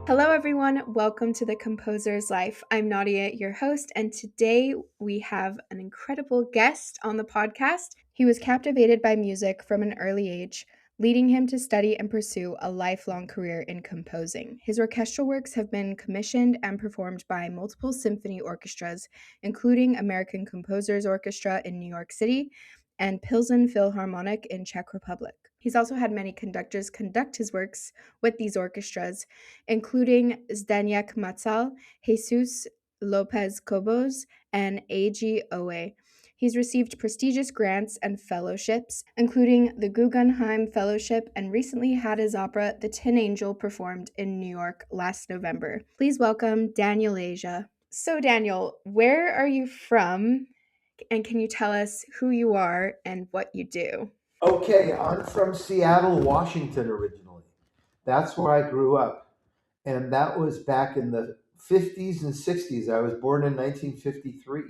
Hello, everyone. Welcome to The Composer's Life. I'm Nadia, your host, and today we have an incredible guest on the podcast. He was captivated by music from an early age, leading him to study and pursue a lifelong career in composing. His orchestral works have been commissioned and performed by multiple symphony orchestras, including American Composers Orchestra in New York City and Pilsen Philharmonic in Czech Republic. He's also had many conductors conduct his works with these orchestras, including Zdenek Macal, Jesus Lopez-Cobos, and Eiji Oue. He's received prestigious grants and fellowships, including the Guggenheim Fellowship, and recently had his opera The Tin Angel performed in New York last November. Please welcome Daniel Asia. So Daniel, where are you from? And can you tell us who you are and what you do? Okay, I'm from Seattle, Washington originally. That's where I grew up. And that was back in the 50s and 60s. I was born in 1953.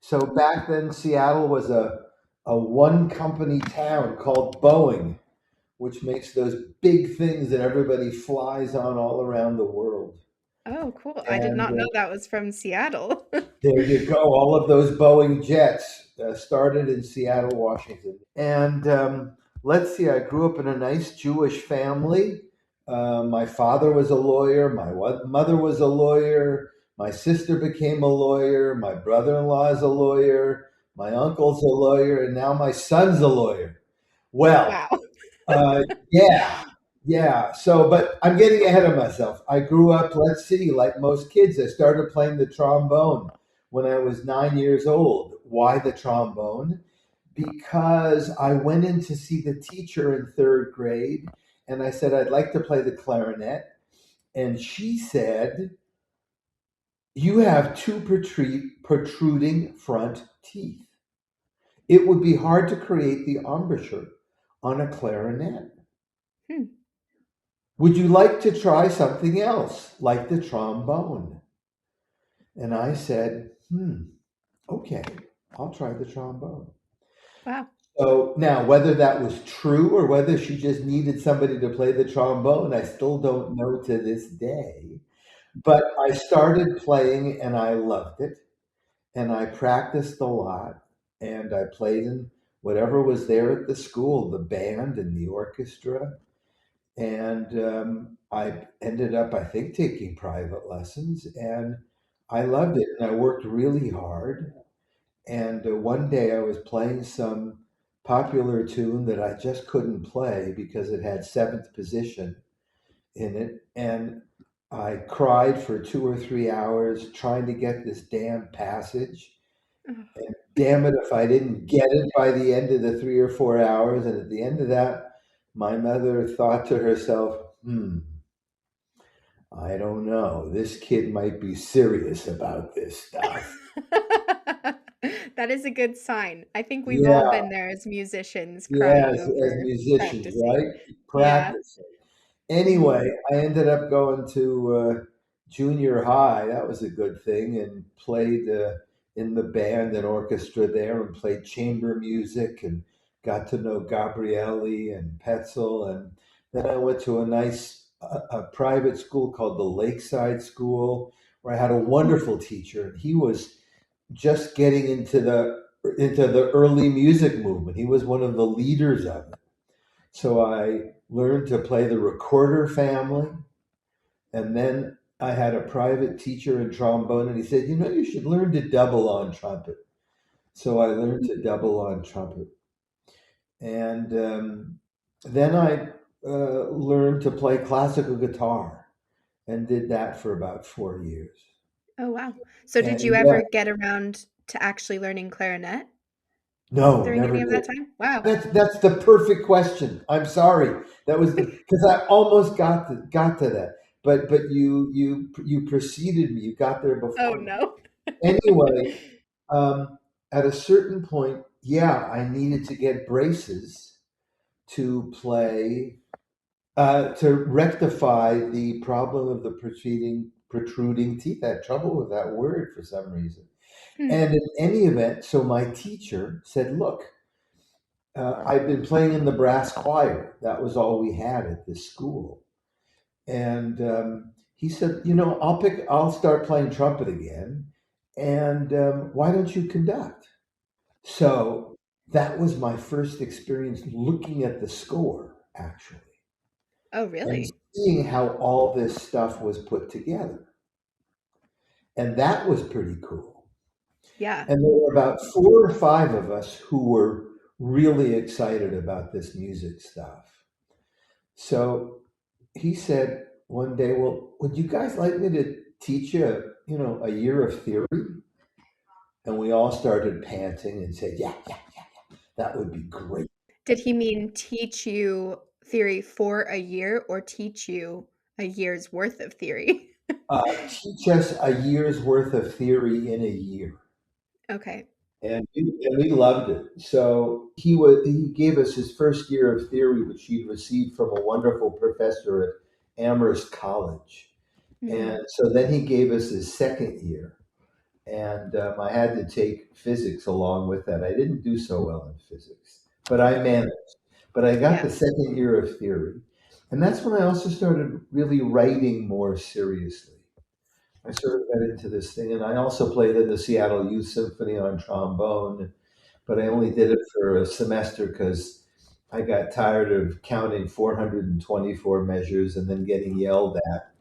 So back then, Seattle was a one company town called Boeing, which makes those big things that everybody flies on all around the world. Oh, cool. I did And not know that was from Seattle. there you go. All of those Boeing jets started in Seattle, Washington. And let's see, I grew up in a nice Jewish family. My father was a lawyer. My mother was a lawyer. My sister became a lawyer. My brother in law is a lawyer. My uncle's a lawyer. And now my son's a lawyer. Well, Wow. uh, yeah, yeah. So, but I'm getting ahead of myself. I grew up, let's see, like most kids, I started playing the trombone when I was 9 years old. Why the trombone? Because I went in to see the teacher in third grade and I said, I'd like to play the clarinet. And she said, you have two protruding front teeth. It would be hard to create the embouchure on a clarinet. Hmm. Would you like to try something else, like the trombone? And I said, okay, I'll try the trombone. Wow. So now, whether that was true or whether she just needed somebody to play the trombone, I still don't know to this day. But I started playing and I loved it. And I practiced a lot. And I played in whatever was there at the school, the band and the orchestra. And I ended up, I think, taking private lessons. And I loved it. And I worked really hard. And one day I was playing some popular tune that I just couldn't play because it had seventh position in it. And I cried for 2 or 3 hours trying to get this damn passage. Oh, And damn it, if I didn't get it by the end of the 3 or 4 hours. And at the end of that, my mother thought to herself, I don't know. This kid might be serious about this stuff. that is a good sign. I think we've all Yeah, been there as musicians yeah, crying as over musicians, practicing. right? Yeah. Practicing. Anyway, I ended up going to junior high. That was a good thing, and played in the band and orchestra there, and played chamber music, and got to know Gabrielli and Petzel, and then I went to a nice a private school called the Lakeside School, where I had a wonderful teacher, and he was just getting into the early music movement. He was one of the leaders of it. So I learned to play the recorder family. And then I had a private teacher in trombone, and he said, you should learn to double on trumpet. So I learned to double on trumpet. And then I learned to play classical guitar and did that for about 4 years. Oh, wow. So did you And yeah, ever get around to actually learning clarinet no, during never any of did. that time? Wow. That's the perfect question. I'm sorry. That was because I almost got to that, but you preceded me. You got there Oh, before me. no. Anyway, at a certain point, yeah, I needed to get braces to play to rectify the problem of the protruding teeth. I had trouble with that word for some reason. Hmm. And in any event, so my teacher said, "Look." I'd been playing in the brass choir. That was all we had at this school. And he said, I'll start playing trumpet again, and why don't you conduct? So that was my first experience looking at the score, actually, Oh, and really? seeing how all this stuff was put together. And that was pretty cool. Yeah. And there were about four or five of us who were really excited about this music stuff. So he said one day, "Well, would you guys like me to teach you, a year of theory?" And we all started panting and said, "Yeah, yeah, that would be great." Did he mean teach you theory for a year or teach you a year's worth of theory? Teach us a year's worth of theory in a year. Okay. And we loved it. So he gave us his first year of theory, which he'd received from a wonderful professor at Amherst College. Mhm. And so then he gave us his second year, and I had to take physics along with that. I didn't do so well in physics, but I managed. But I got Yeah. the second year of theory, and that's when I also started really writing more seriously. I sort of got into this thing, and I also played in the Seattle Youth Symphony on trombone, but I only did it for a semester because I got tired of counting 424 measures and then getting yelled at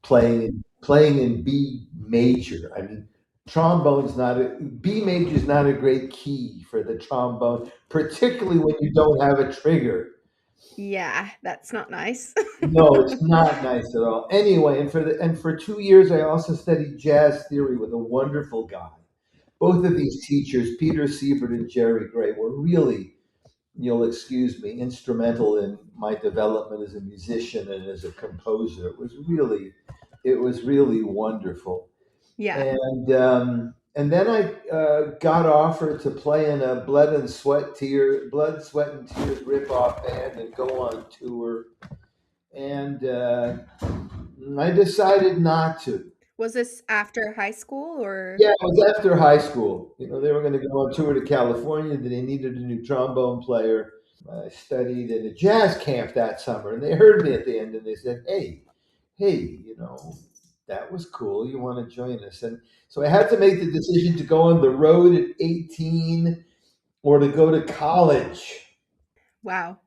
playing in B major. I mean, trombone's not a B major is not a great key for the trombone, particularly when you don't have a trigger. Yeah, that's not nice. No, it's not nice at all. Anyway, and for 2 years, I also studied jazz theory with a wonderful guy. Both of these teachers, Peter Siebert and Jerry Gray, were really, you'll excuse me, instrumental in my development as a musician and as a composer. It was really wonderful. Yeah. And then I got offered to play in a blood, sweat, and tears rip-off band and go on tour. And I decided not to. Was this after high school or? Yeah, it was after high school. They were going to go on tour to California. They needed a new trombone player. I studied in a jazz camp that summer, and they heard me at the end, and they said, hey, that was cool. You want to join us?" And so I had to make the decision to go on the road at 18 or to go to college. Wow,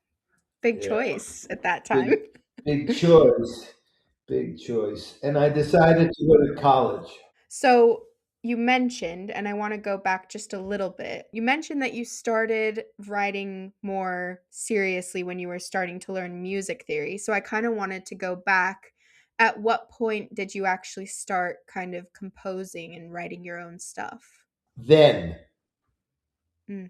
big Yeah, choice at that time. big, big choice, big choice. And I decided to go to college. So you mentioned, and I want to go back just a little bit. You mentioned that you started writing more seriously when you were starting to learn music theory. So I kind of wanted to go back. At what point did you actually start kind of composing and writing your own stuff? Then, Mm,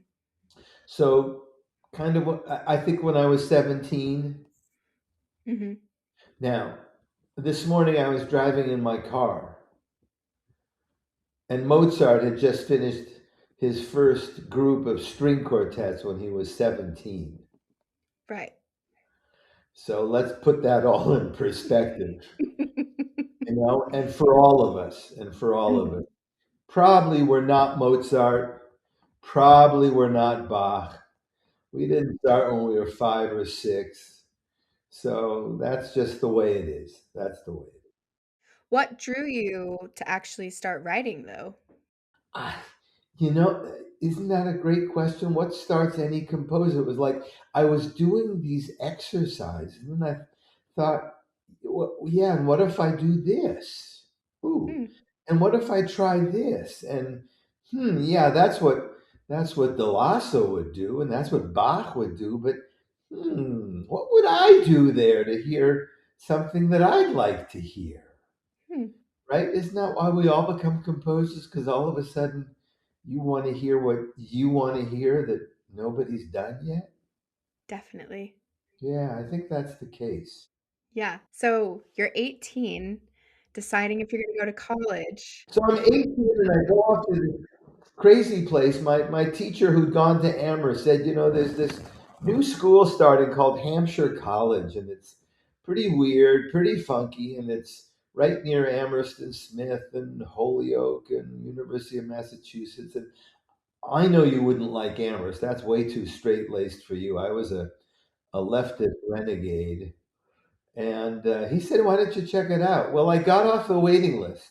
so kind of, I think when I was 17. hmm. Now, this morning I was driving in my car, and Mozart had just finished his first group of string quartets when he was 17. Right. So let's put that all in perspective, and for all of us, Mhm. probably we're not Mozart, probably we're not Bach. We didn't start when we were 5 or 6. So that's just the way it is. That's the way it is. What drew you to actually start writing, though? Ah, you know, isn't that a great question? What starts any composer? It was like I was doing these exercises, and then I thought, well, yeah, and what if I do this? Ooh, Mm, and what if I try this? And yeah, that's what Delasso would do, and that's what Bach would do. But what would I do there to hear something that I'd like to hear? hmm, Right? Isn't that why we all become composers? Because all of a sudden you want to hear what you want to hear that nobody's done yet? definitely. Yeah, I think that's the case. Yeah. So you're 18, deciding if you're going to go to college. So I'm 18 and I go off to this crazy place. My teacher who'd gone to Amherst said, there's this new school starting called Hampshire College, and it's pretty weird, pretty funky, and it's right near Amherst and Smith and Holyoke and University of Massachusetts. And I know you wouldn't like Amherst. That's way too straight laced for you. I was a leftist renegade, And he said, "Why don't you check it out?" Well, I got off the waiting list.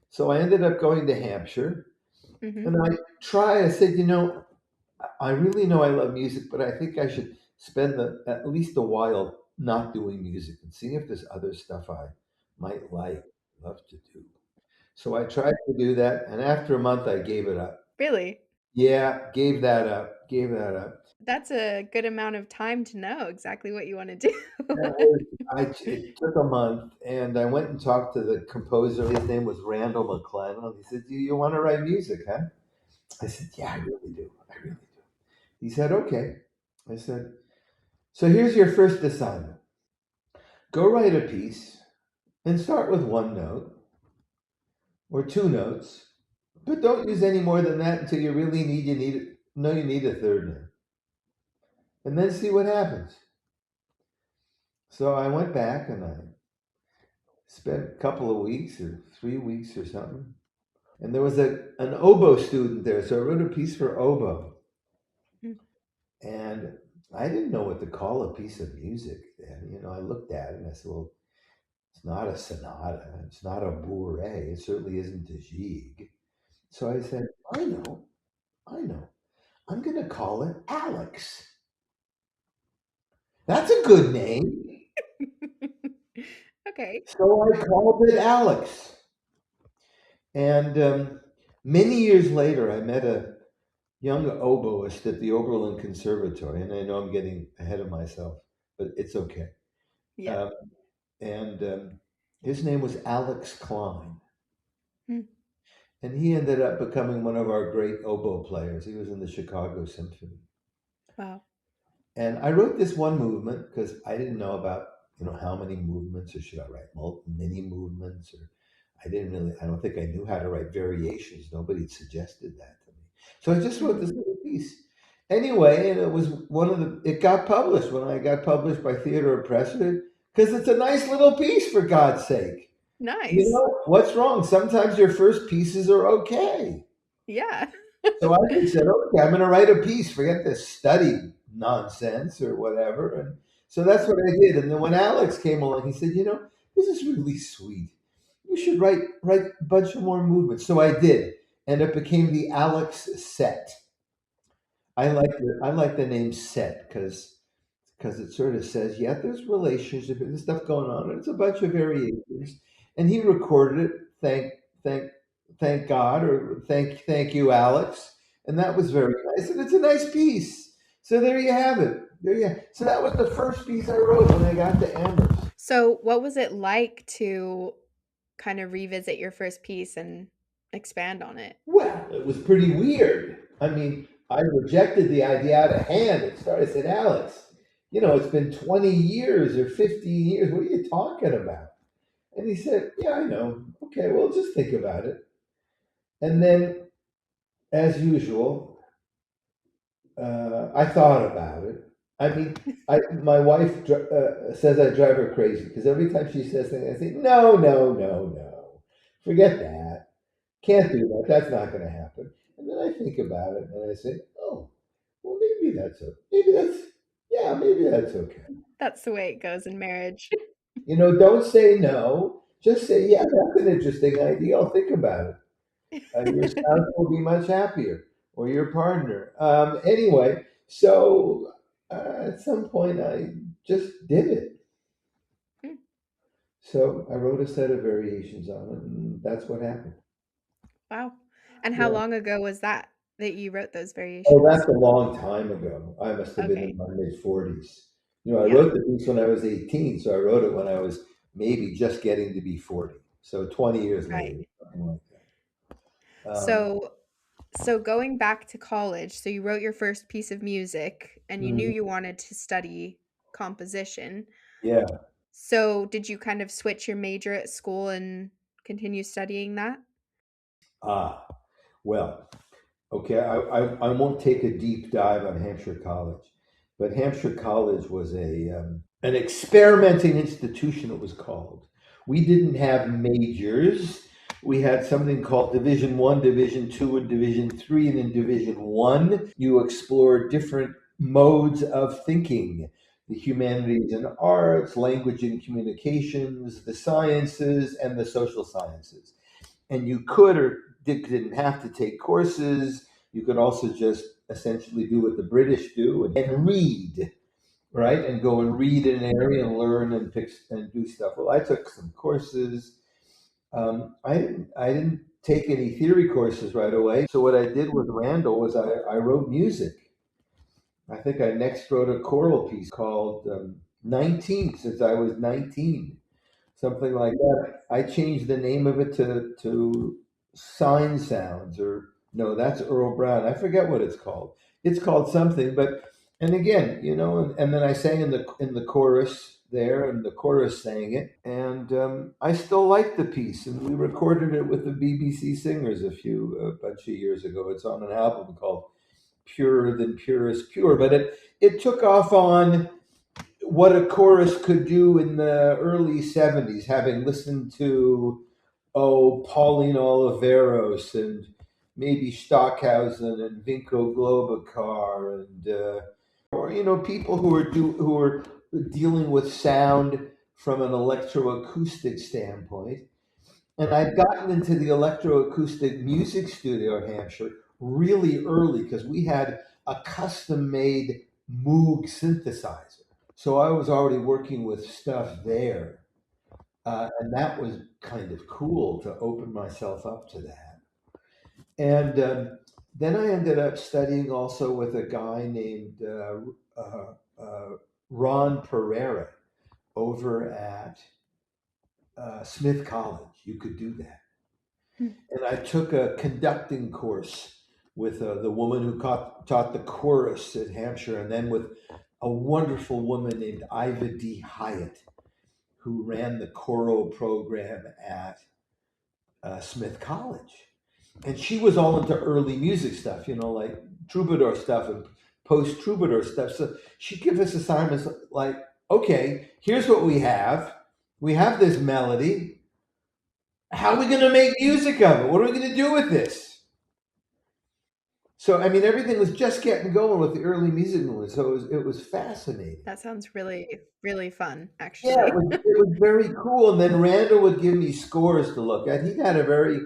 So I ended up going to Hampshire. Hmm. And I said, I really know I love music, but I think I should spend at least a while not doing music and seeing if there's other stuff I might love to do. So I tried to do that, and after a month, I gave it up. Really? Yeah, gave that up. That's a good amount of time to know exactly what you want to do. That it took a month, and I went and talked to the composer. His name was Randall McClellan. He said, "Do you want to write music, huh?" I said, "Yeah, I really do. I really do." He said, "Okay." I said, "So here's your first assignment. Go write a piece and start with one note or two notes, but don't use any more than that until you need a third note, and then see what happens." So I went back and I spent a couple of weeks or 3 weeks or something, and there was an oboe student there, so I wrote a piece for oboe, Mm. and I didn't know what to call a piece of music then. I looked at it and I said, "Well, it's not a sonata. It's not a bourrée. It certainly isn't a gigue." So I said, "I know, I know. I'm going to call it Alex. That's a good name." Okay. So I called it Alex. And many years later, I met a young oboist at the Oberlin Conservatory. And I know I'm getting ahead of myself, but it's okay. Yeah. Um, and his name was Alex Klein. Mm. And he ended up becoming one of our great oboe players. He was in the Chicago Symphony. Wow. And I wrote this one movement because I didn't know about, how many movements, or should I write many movements, or I don't think I knew how to write variations. Nobody suggested that to me. So I just wrote Hmm. this little piece. Anyway, and it was it got published when I got published by Theodore Pressler because it's a nice little piece, for God's sake. Nice. What's wrong? Sometimes your first pieces are okay. Yeah. So I just said, "Okay, I'm going to write a piece. Forget this study nonsense or whatever." And so that's what I did. And then when Alex came along, he said, "This is really sweet. You should write a bunch of more movements." So I did, and it became the Alex set. I like the name set because it sort of says, yeah, there's relationship and stuff going on, and it's a bunch of variations. And he recorded it. Thank thank God, or thank you, Alex. And that was very nice, and it's a nice piece. So there you have it. So that was the first piece I wrote when I got to Amherst. So, what was it like to kind of revisit your first piece and expand on it? Well, it was pretty weird. I mean, I rejected the idea out of hand. I said, "Alex, it's been 20 years or 15 years. What are you talking about?" And he said, "Yeah, I know. Okay, well, just think about it." And then, as usual, I thought about it. I mean, my wife says I drive her crazy because every time she says something, I say, "No, no, no, no. Forget that. Can't do that. That's not going to happen." And then I think about it and I say, "Oh, well, maybe that's okay." That's the way it goes in marriage. Don't say no. Just say, "Yeah, that's an interesting idea. I'll think about it." Your spouse will be much happier, or your partner. Anyway, so at some point, I just did it. Mm. So I wrote a set of variations on it, and that's what happened. Wow. And how Yeah. long ago was that you wrote those Oh, variations? that's a long time ago. I must have been Okay. in my mid 40s. I Yeah. wrote the piece when I was 18, so I wrote it when I was maybe just getting to be 40. So 20 years Right. later, something like that. So going back to college, so you wrote your first piece of music and you knew Mhm. you wanted to study composition. Yeah. So did you kind of switch your major at school and continue studying that? Ah, well, okay, I won't take a deep dive on Hampshire College, but Hampshire College was an experimenting institution, it was called. We didn't have majors. We had something called Division One, Division Two, and Division Three. And in Division One, you explore different modes of thinking. the humanities and arts, language and communications, the sciences, and the social sciences. And you could or didn't have to take courses. You could also just essentially do what the British do and read, right? And go and read in an area and learn and pick and do stuff. Well, I took some courses. I didn't take any theory courses right away. So what I did with Randall was I wrote music. I think I next wrote a choral piece called 19, since I was 19, something like that. I changed the name of it to Sign Sounds, or no, that's Earl Brown. I forget what it's called. It's called something, but and again, and then I sang in the chorus there, and the chorus sang it, and I still like the piece, and we recorded it with the BBC Singers a bunch of years ago. It's on an album called Purer Than Purest Pure, but it took off on what a chorus could do in the early 70s, having listened to, Pauline Oliveros and maybe Stockhausen and Vinko Globokar or people who are dealing with sound from an electroacoustic standpoint. And I'd gotten into the electroacoustic music studio in Hampshire really early because we had a custom made Moog synthesizer. So I was already working with stuff there. And that was kind of cool to open myself up to that. And then I ended up studying also with a guy named Ron Pereira over at Smith College. You could do that. And I took a conducting course with the woman who taught the chorus at Hampshire, and then with a wonderful woman named Iva D. Hyatt, who ran the choral program at Smith College. And she was all into early music stuff, like troubadour stuff and post troubadour stuff. So she'd give us assignments like, okay, here's what we have. We have this melody. How are we going to make music of it? What are we going to do with this? So, I mean, everything was just getting going with the early music movement. So it was fascinating. That sounds really, really fun, Yeah, actually. it was very cool. And then Randall would give me scores to look at. He had a very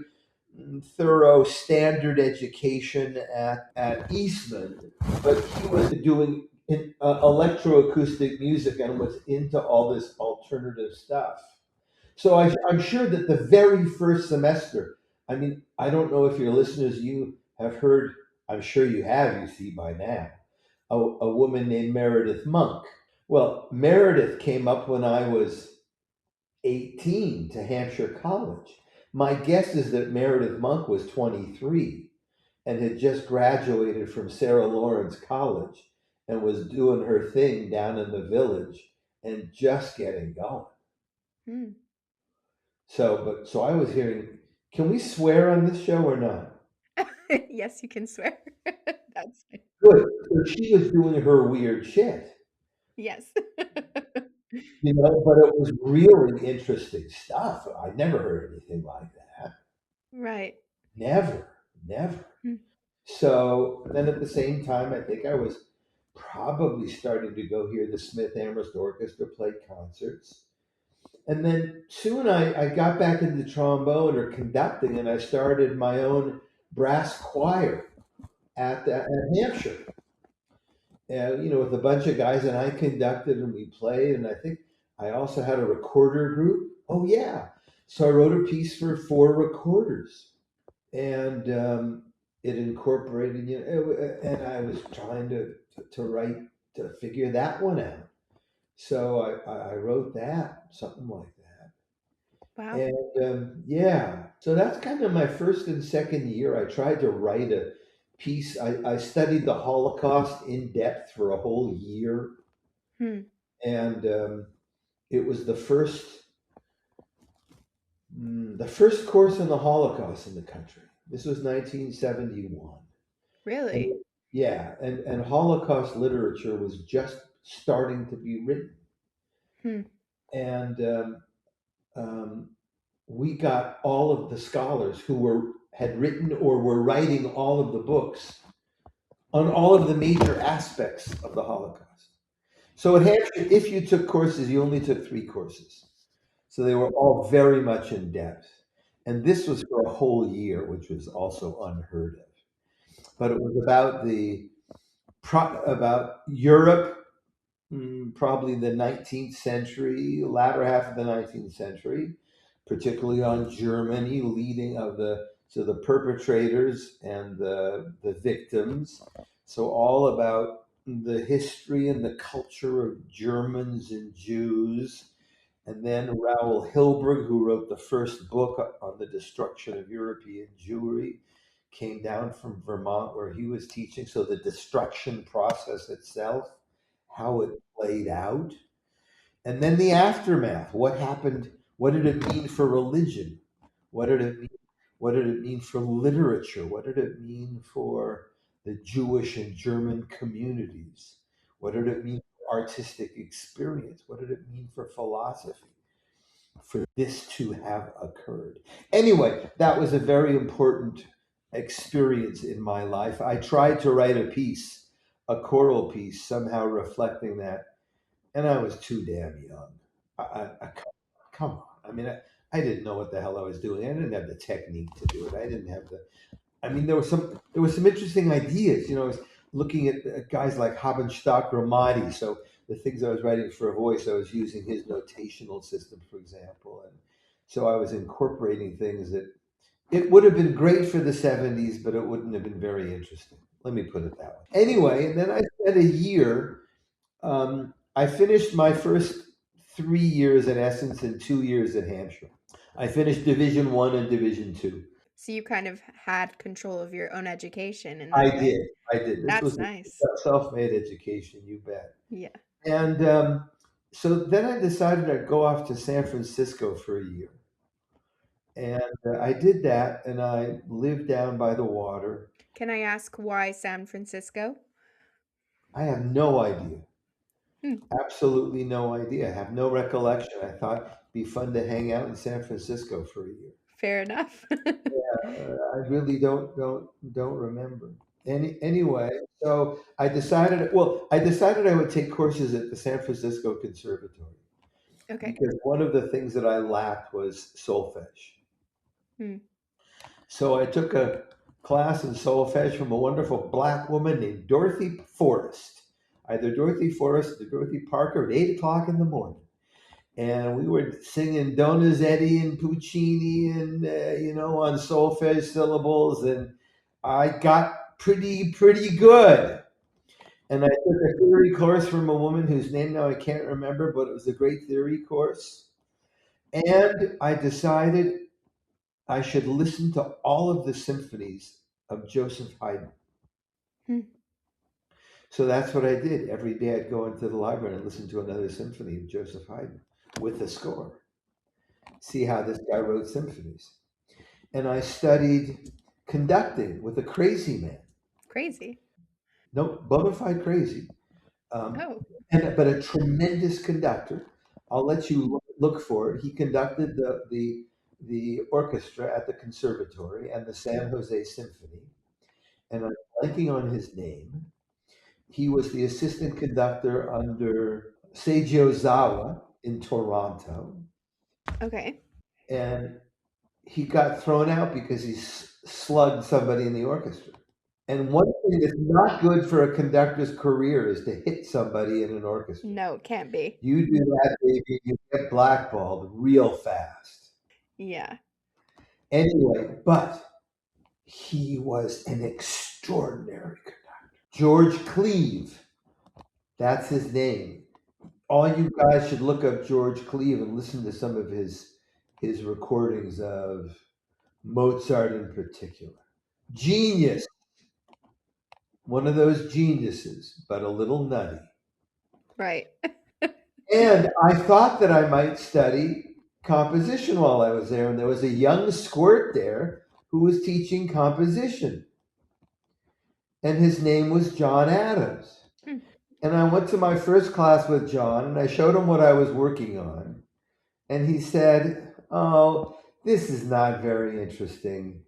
thorough standard education at Eastman, but he was doing electroacoustic music and was into all this alternative stuff. So I'm sure that the very first semester, I mean, I don't know if your listeners, you have heard, I'm sure you have, you see by now, a woman named Meredith Monk. Well, Meredith came up when I was 18 to Hampshire College. My guess is that Meredith Monk was 23 and had just graduated from Sarah Lawrence College and was doing her thing down in the village and just getting going. Hmm. So I was hearing, can we swear on this show or not? Yes, you can swear. That's fine. Good. So she was doing her weird shit, Yes. but it was really interesting stuff. I never heard anything like that. Right. Never, never. Hmm. So then at the same time, I think I was probably starting to go hear the Smith Amherst Orchestra play concerts. And then soon I got back into trombone or conducting, and I started my own brass choir at Hampshire. With a bunch of guys, and I conducted and we played, and I think I also had a recorder group. Oh yeah, so I wrote a piece for 4 recorders, and it incorporated, and I was trying to write to figure that one out. So I wrote that, something like that. Wow. And yeah, so that's kind of my first and second year. I tried to write a piece. I studied the Holocaust in depth for a whole year. Hmm. And it was the first course in the Holocaust in the country. This was 1971. Really? And, yeah, and Holocaust literature was just starting to be written. Hmm. And we got all of the scholars who had written or were writing all of the books on all of the major aspects of the Holocaust. So at Hampshire, if you took courses, you only took 3 courses. So they were all very much in depth. And this was for a whole year, which was also unheard of. But it was about about Europe, probably the 19th century, latter half of the 19th century, particularly on Germany, leading of the perpetrators and the victims. So all about the history and the culture of Germans and Jews. And then Raoul Hilberg, who wrote the first book on the destruction of European Jewry, came down from Vermont where he was teaching. So the destruction process itself, how it played out, and then the aftermath. What happened? What did it mean for religion? What did it mean? What did it mean for literature? What did it mean for the Jewish and German communities? What did it mean for artistic experience? What did it mean for philosophy? For this to have occurred. Anyway, that was a very important experience in my life. I tried to write a piece, a choral piece, somehow reflecting that, and I was too damn young. Come on. I mean, I didn't know what the hell I was doing. I didn't have the technique to do it. I didn't have the. I mean, there were some interesting ideas. I was looking at guys like Habenstock Ramadi. So the things I was writing for a voice, I was using his notational system, for example, and so I was incorporating things that it would have been great for the '70s, but it wouldn't have been very interesting. Let me put it that way. Anyway, and then I spent a year. I finished my first 3 years in essence in 2 years at Hampshire. I finished Division One and Division Two. So you kind of had control of your own education in I that way. did. I did. This That's was nice. a self-made education, you bet. Yeah. And so then I decided I'd go off to San Francisco for a year. And I did that, and I lived down by the water. Can I ask why San Francisco? I have no idea. Hmm, Absolutely no idea. I have no recollection. I thought it'd be fun to hang out in San Francisco for a year. fair enough. I really don't remember. Anyway, so I decided I would take courses at the San Francisco Conservatory Okay. because one of the things that I lacked was solfege. Hmm. So I took a class in solfege from a wonderful black woman named Dorothy Forrest, either Dorothy Forrest or Dorothy Parker at 8 o'clock in the morning. And we were singing Donizetti and Puccini and on solfege syllables, and I got pretty good. And I took a theory course from a woman whose name now I can't remember, but it was a great theory course. And I decided I should listen to all of the symphonies of Joseph Haydn. Hmm. So that's what I did. Every day I'd go into the library and listen to another symphony of Joseph Haydn with a score. See how this guy wrote symphonies. And I studied conducting with a crazy man. Crazy. No, bona fide crazy. Um, Oh, but a tremendous conductor. I'll let you look for it. He conducted the orchestra at the conservatory and the San Jose Symphony. And I'm blanking on his name. He was the assistant conductor under Seiji Ozawa in Toronto. okay. And he got thrown out because he slugged somebody in the orchestra. And one thing that's not good for a conductor's career is to hit somebody in an orchestra. No, it can't be. You do that, baby, you get blackballed real fast. Yeah. Anyway, but he was an extraordinary conductor. George Cleave, that's his name. All you guys should look up George Cleave and listen to some of his recordings of Mozart in particular. Genius, one of those geniuses, but a little nutty. Right. And I thought that I might study composition while I was there, and there was a young squirt there who was teaching composition, and his name was John Adams. Hmm. And I went to my first class with John, and I showed him what I was working on, and he said, "Oh, this is not very interesting.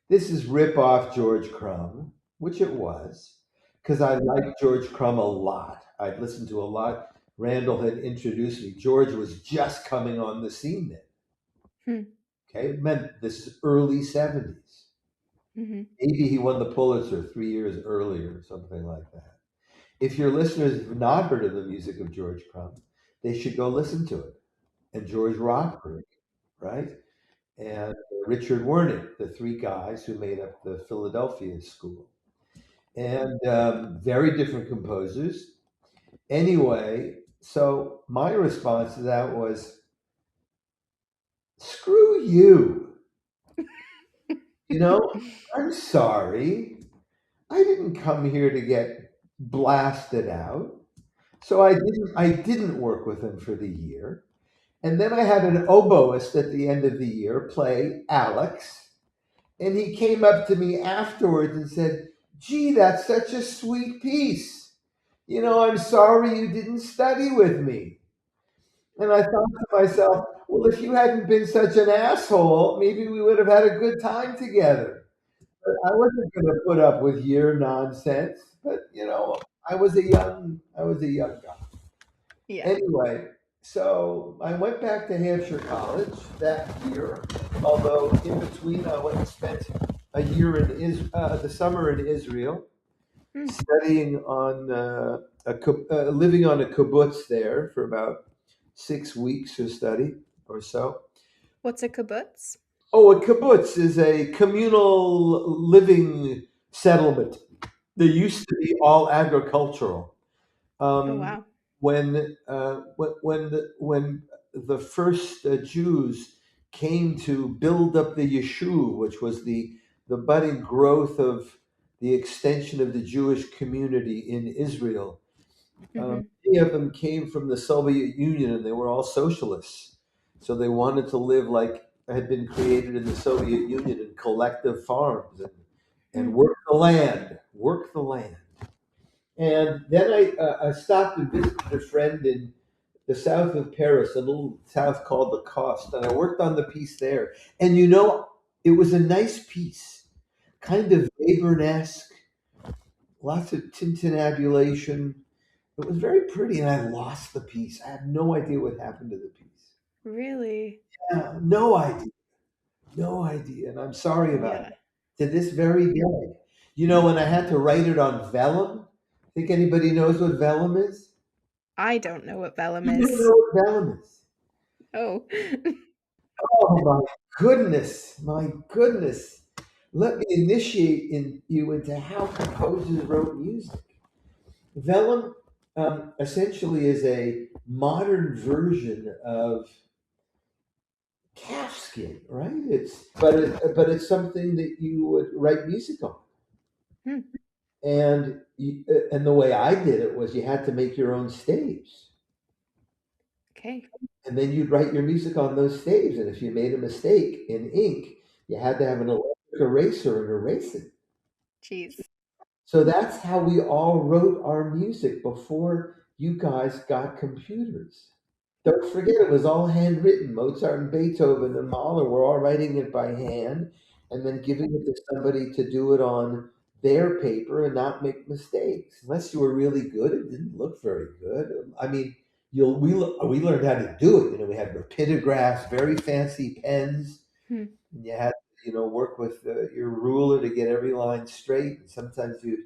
This is rip off George Crumb," which it was, because I liked George Crumb a lot. I'd listened to a lot Randall had introduced me. George was just coming on the scene then. Hmm. Okay, it meant this is early 70s. Hmm. Maybe he won the Pulitzer 3 years earlier, or something like that. If your listeners have not heard of the music of George Crumb, they should go listen to it. And George Rockford, right? And Richard Wernick, the three guys who made up the Philadelphia School. And very different composers. Anyway, so my response to that was, screw you. You know, I'm sorry. I didn't come here to get blasted out. So I didn't work with him for the year. And then I had an oboist at the end of the year play Alex. And he came up to me afterwards and said, "Gee, that's such a sweet piece. I'm sorry you didn't study with me." And I thought to myself, well, if you hadn't been such an asshole, maybe we would have had a good time together. But I wasn't going to put up with your nonsense. But I was a young guy. Yeah. Anyway, so I went back to Hampshire College that year. Although in between, I went and spent a year the summer in Israel, Hmm. studying on living on a kibbutz there for about 6 weeks of study or so. What's a kibbutz? Oh, a kibbutz is a communal living settlement. They used to be all agricultural. Oh, Um, wow. when the first Jews came to build up the Yishuv, which was the budding growth of the extension of the Jewish community in Israel, Hmm. many of them came from the Soviet Union, and they were all socialists. So they wanted to live like had been created in the Soviet Union in collective farms and Hmm. work the land. And then I stopped and visited a friend in the south of Paris, a little town called the Cost, and I worked on the piece there. And it was a nice piece, kind of Webern-esque, lots of tintinnabulation. It was very pretty, and I lost the piece. I have no idea what happened to the piece. Really? Yeah, no idea, no idea, and I'm sorry about Yeah. that. To this very day, when I had to write it on vellum. Think anybody knows what vellum is? I don't know what vellum You don't is. know what vellum is. Oh. Oh my goodness, my goodness. Let me initiate you into how composers wrote music. Vellum essentially is a modern version of calfskin, right? But it's something that you would write music on. Hmm. And the way I did it was you had to make your own staves. Okay. And then you'd write your music on those staves. And if you made a mistake in ink, you had to have an electric eraser and erase it. Jeez. So that's how we all wrote our music before you guys got computers. Don't forget, it was all handwritten. Mozart and Beethoven and Mahler were all writing it by hand and then giving it to somebody to do it on their paper and not make mistakes. Unless you were really good, it didn't look very good. I mean, we learned how to do it. We had rapidographs, very fancy pens, Hmm. and you had to, work with your ruler to get every line straight. And sometimes you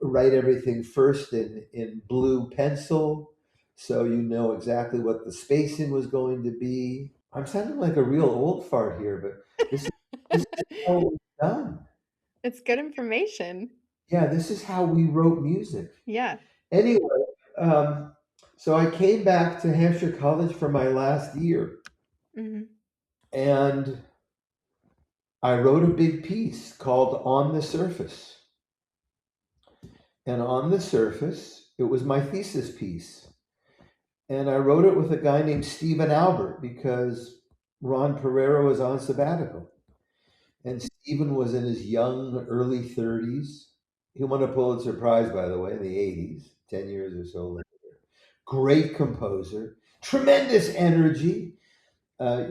write everything first in blue pencil so you know exactly what the spacing was going to be. I'm sounding like a real old fart here, but this is how it was done. It's good information. Yeah, this is how we wrote music. Yeah. Anyway, um, so I came back to Hampshire College for my last year, Hmm. and I wrote a big piece called On the Surface. And on the surface, it was my thesis piece. And I wrote it with a guy named Stephen Albert because Ron Pereira was on sabbatical. And Stephen was in his young, early 30s. He won a Pulitzer Prize, by the way, in the 80s, 10 years or so later. Great composer, tremendous energy.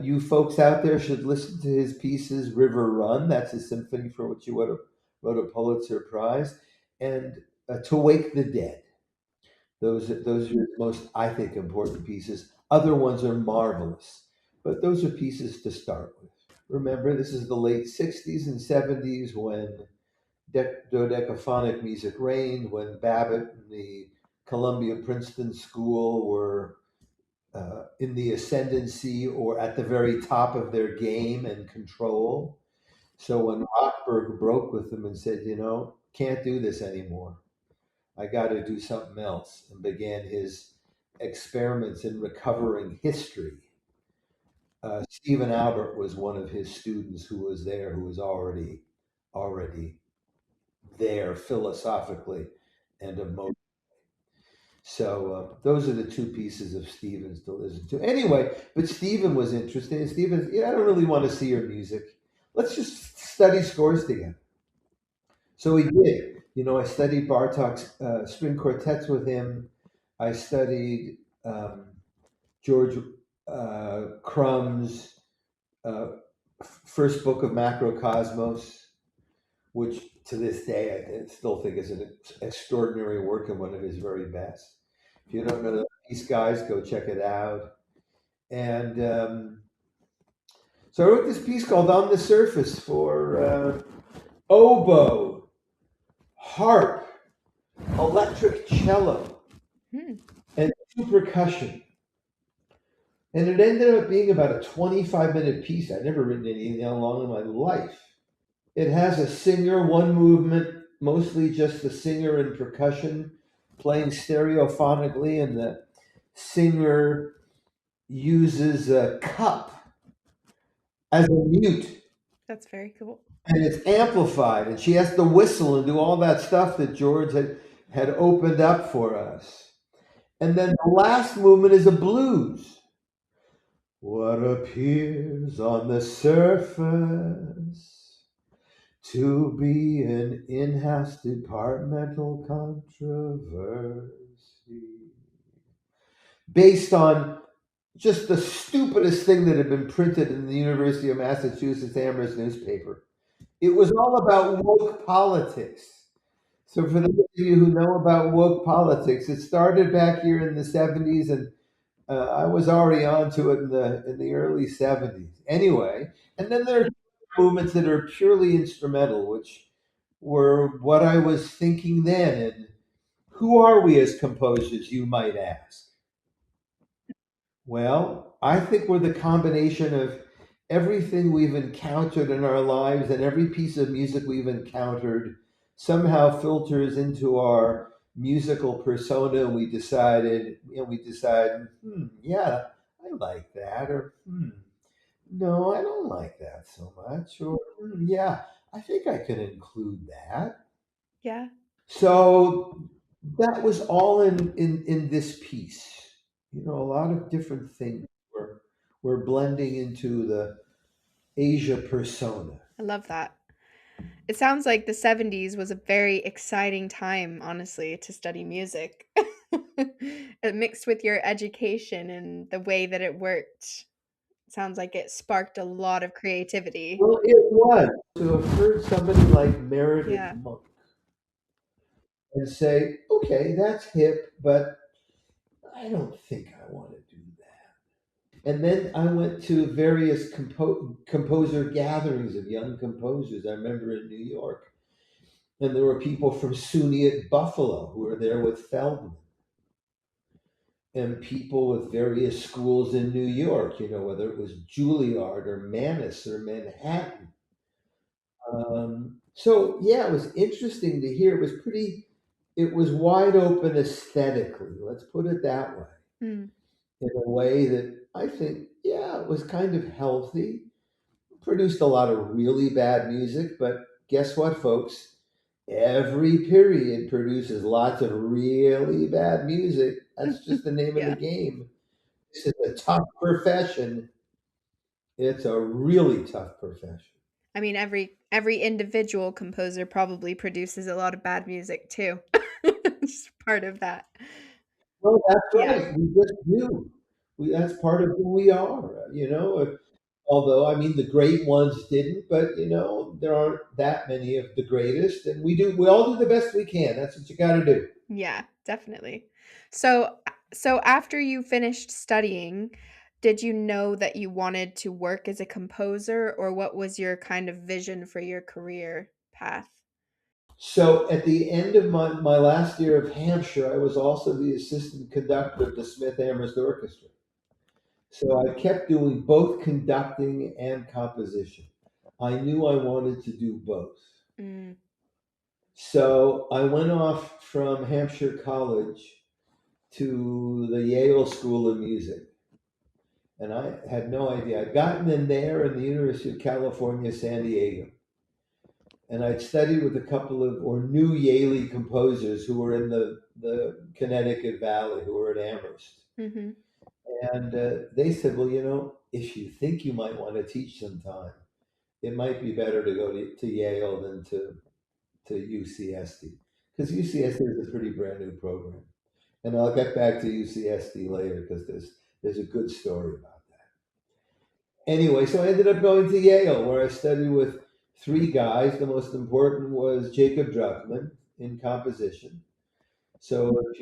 You folks out there should listen to his pieces, River Run, that's a symphony for which he wrote a Pulitzer Prize, and To Wake the Dead. Those are the most, I think, important pieces. Other ones are marvelous, but those are pieces to start with. Remember, this is the late '60s and '70s when dodecaphonic music reigned, when Babbitt and the Columbia Princeton School were in the ascendancy or at the very top of their game and control. So when Rockberg broke with them and said, can't do this anymore, I got to do something else, and began his experiments in recovering history. Stephen Albert was one of his students who was there, who was already there philosophically and emotionally. So those are the two pieces of Stevens to listen to. Anyway, but Stephen was interesting. And Stephen, I don't really want to see your music. Let's just study scores together. So we did. I studied Bartok's string quartets with him. I studied George Crumb's uh, first book of Macrocosmos, which to this day I still think is an extraordinary work and one of his very best. If you don't know these guys, go check it out. And so I wrote this piece called "On the Surface" for oboe, harp, electric cello, Hmm. and two percussion. And it ended up being about a 25-minute piece. I'd never written anything that long in my life. It has a singer, one movement, mostly just the singer and percussion playing stereophonically, and the singer uses a cup as a mute, That's very cool. and it's amplified, and she has to whistle and do all that stuff that George had opened up for us. And then the last movement is a blues. What appears on the surface to be an in-house departmental controversy based on just the stupidest thing that had been printed in the University of Massachusetts Amherst newspaper. It was all about woke politics. So for those of you who know about woke politics, it started back here in the '70s, and I was already onto it in the early '70s. Anyway, and then there are movements that are purely instrumental, which were what I was thinking then. And who are we as composers, you might ask? Well, I think we're the combination of everything we've encountered in our lives, and every piece of music we've encountered somehow filters into our musical persona, and we decide, yeah, I like that, or no, I don't like that so much, or yeah, I think I can include that. Yeah. So that was all in this piece. A lot of different things were blending into the Asia persona. I love that. It sounds like the 70s was a very exciting time, honestly, to study music. It mixed with your education and the way that it worked. Sounds like it sparked a lot of creativity. Well, it was to have heard somebody like Meredith Yeah. Monk and say, "Okay, that's hip, but I don't think I want to do that." And then I went to various composer gatherings of young composers. I remember in New York, and there were people from SUNY at Buffalo who were there with Feldman, and people with various schools in New York, whether it was Juilliard or Mannes or Manhattan. So yeah, it was interesting to hear. It was wide open aesthetically. Let's put it that way. Mm. In a way that I think, yeah, it was kind of healthy. Produced a lot of really bad music, but guess what, folks? Every period produces lots of really bad music. That's just the name of the Yeah. game. This is a tough profession. It's a really tough profession. I mean, every individual composer probably produces a lot of bad music too. Just part of that. Well, that's Yeah. right. We just do. That's part of who we are. Although, I mean, the great ones didn't, but there aren't that many of the greatest, and we all do the best we can. That's what you got to do. Yeah, definitely. So after you finished studying, did you know that you wanted to work as a composer, or what was your kind of vision for your career path? So at the end of my last year of Hampshire, I was also the assistant conductor of the Smith Amherst Orchestra. So I kept doing both conducting and composition. I knew I wanted to do both. Mm, So I went off from Hampshire College to the Yale School of Music. And I had no idea. I'd gotten in there in the University of California, San Diego. And I'd studied with a couple of, or new Yale composers who were in the Connecticut Valley, who were at Amherst. mhm. And they said, well, if you think you might want to teach sometime, it might be better to go to Yale than to UCSD. Because UCSD is a pretty brand new program. And I'll get back to UCSD later because there's a good story about that. Anyway, so I ended up going to Yale where I studied with three guys. The most important was Jacob Druckmann in composition. So if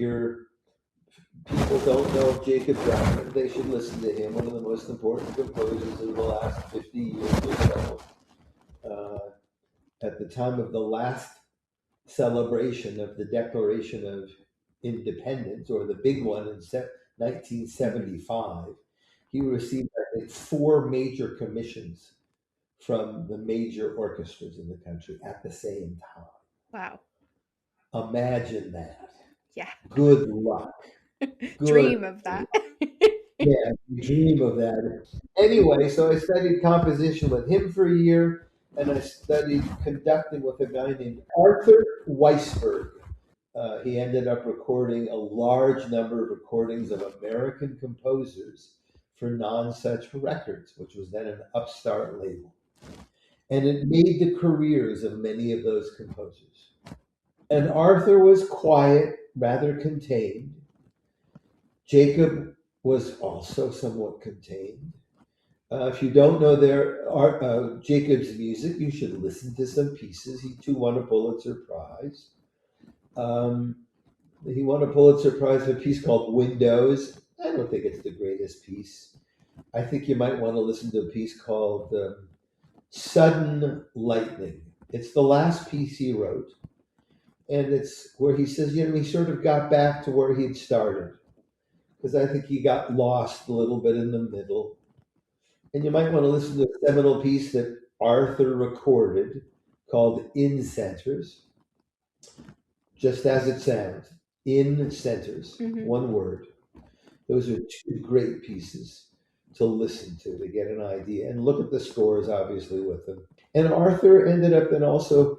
people don't know of Jacob Druckmann, they should listen to him, one of the most important composers of the last 50 years or so. At the time of the last celebration of the Declaration of Independence, or the big one in 1975, he received, I think, four major commissions from the major orchestras in the country at the same time. Wow. Imagine that. Yeah. Good luck. Good Dream of that. luck. Yeah, you dream of that. Anyway, so I studied composition with him for a year, and I studied conducting with a guy named Arthur Weisberg. He ended up recording a large number of recordings of American composers for Non Such Records, which was then an upstart label. And it made the careers of many of those composers. And Arthur was quiet, rather contained. Jacob was also somewhat contained. If you don't know Jacob's music, you should listen to some pieces. He too won a Pulitzer Prize. He won a Pulitzer Prize for a piece called Windows. I don't think it's the greatest piece. I think you might want to listen to a piece called Sudden Lightning. It's the last piece he wrote. And it's where he says, he sort of got back to where he'd started. Because I think he got lost a little bit in the middle. And you might want to listen to a seminal piece that Arthur recorded called In Centers. Just as it sounds, in centers, one word. Those are two great pieces to listen to get an idea. And look at the scores, obviously, with them. And Arthur ended up then also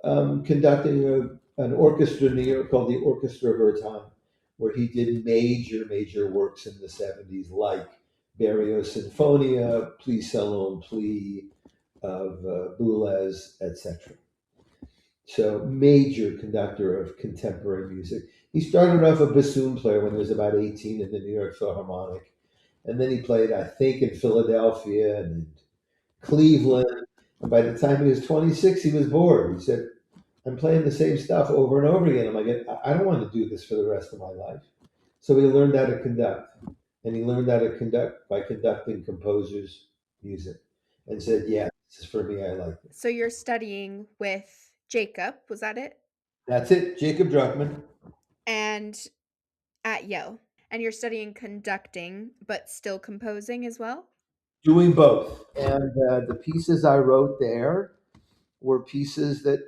conducting an orchestra in New York called the Orchestra of Her Time, where he did major works in the 70s, like Barrios Sinfonia, Pli Salon Pli of Boulez, etc. So major conductor of contemporary music. He started off a bassoon player when he was about 18 in the New York Philharmonic. And then he played, I think, in Philadelphia and Cleveland. And by the time he was 26, he was bored. He said, I'm playing the same stuff over and over again. I'm like, I don't want to do this for the rest of my life. So he learned how to conduct. And he learned how to conduct by conducting composers' music. And said, yeah, this is for me. I like it. So you're studying with Jacob, was that it? That's it, Jacob Druckmann. And at Yale. And you're studying conducting, but still composing as well? Doing both. And the pieces I wrote there were pieces that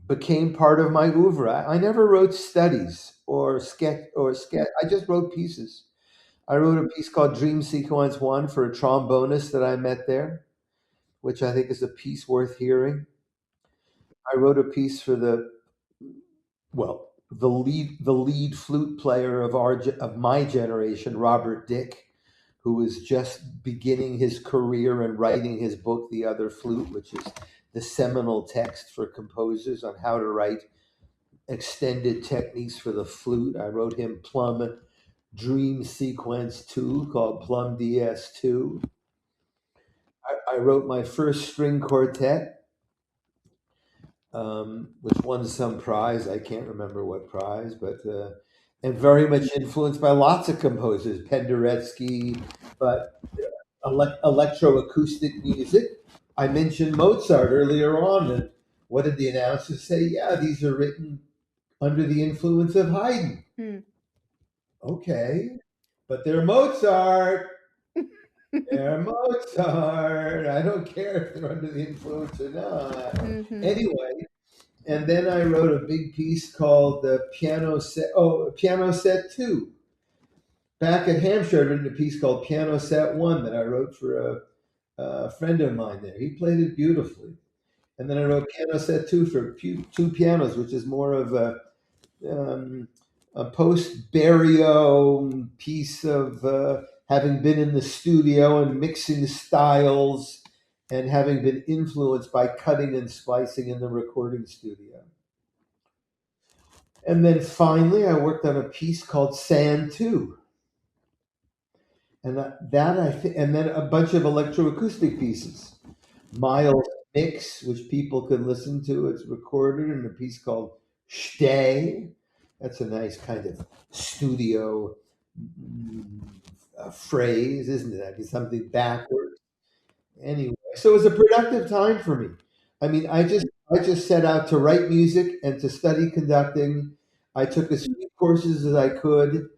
became part of my oeuvre. I never wrote studies or sketch. I just wrote pieces. I wrote a piece called Dream Sequence 1 for a trombonist that I met there, which I think is a piece worth hearing. I wrote a piece for the lead flute player of my generation, Robert Dick, who was just beginning his career and writing his book, The Other Flute, which is the seminal text for composers on how to write extended techniques for the flute. I wrote him Plum Dream Sequence 2 called Plum DS2. I wrote my first string quartet, which won some prize. I can't remember what prize, but and very much influenced by lots of composers, Penderecki, but electroacoustic music. I mentioned Mozart earlier on, and what did the announcers say? Yeah, these are written under the influence of Haydn. Hmm. Okay, but they're Mozart. They're Mozart. I don't care if they're under the influence or not. Hmm. Anyway, and then I wrote a big piece called the Piano Set Two. Back at Hampshire, I'd written a piece called Piano Set One that I wrote for a friend of mine there. He played it beautifully. And then I wrote Piano Set Two for two pianos, which is more of um, a post Barrio piece of having been in the studio and mixing styles and having been influenced by cutting and splicing in the recording studio. And then finally, I worked on a piece called Sand 2. And and then a bunch of electroacoustic pieces. Miles Mix, which people could listen to. It's recorded in a piece called Stay. That's a nice kind of studio phrase, isn't it? I mean, something backwards. Anyway, so it was a productive time for me. I mean, I just set out to write music and to study conducting. I took as few courses as I could.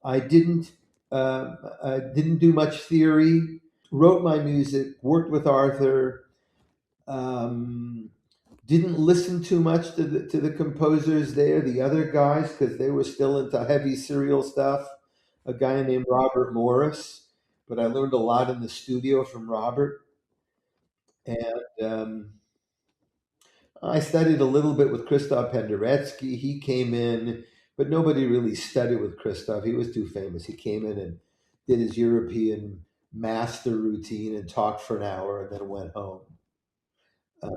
I didn't I didn't do much theory. Wrote my music, worked with Arthur. Um, didn't listen too much to the composers there, the other guys, because they were still into heavy serial stuff. A guy named Robert Morris, but I learned a lot in the studio from Robert. And I studied a little bit with Christoph Penderecki. He came in, but nobody really studied with Christoph. He was too famous. He came in and did his European master routine and talked for an hour and then went home. Uh,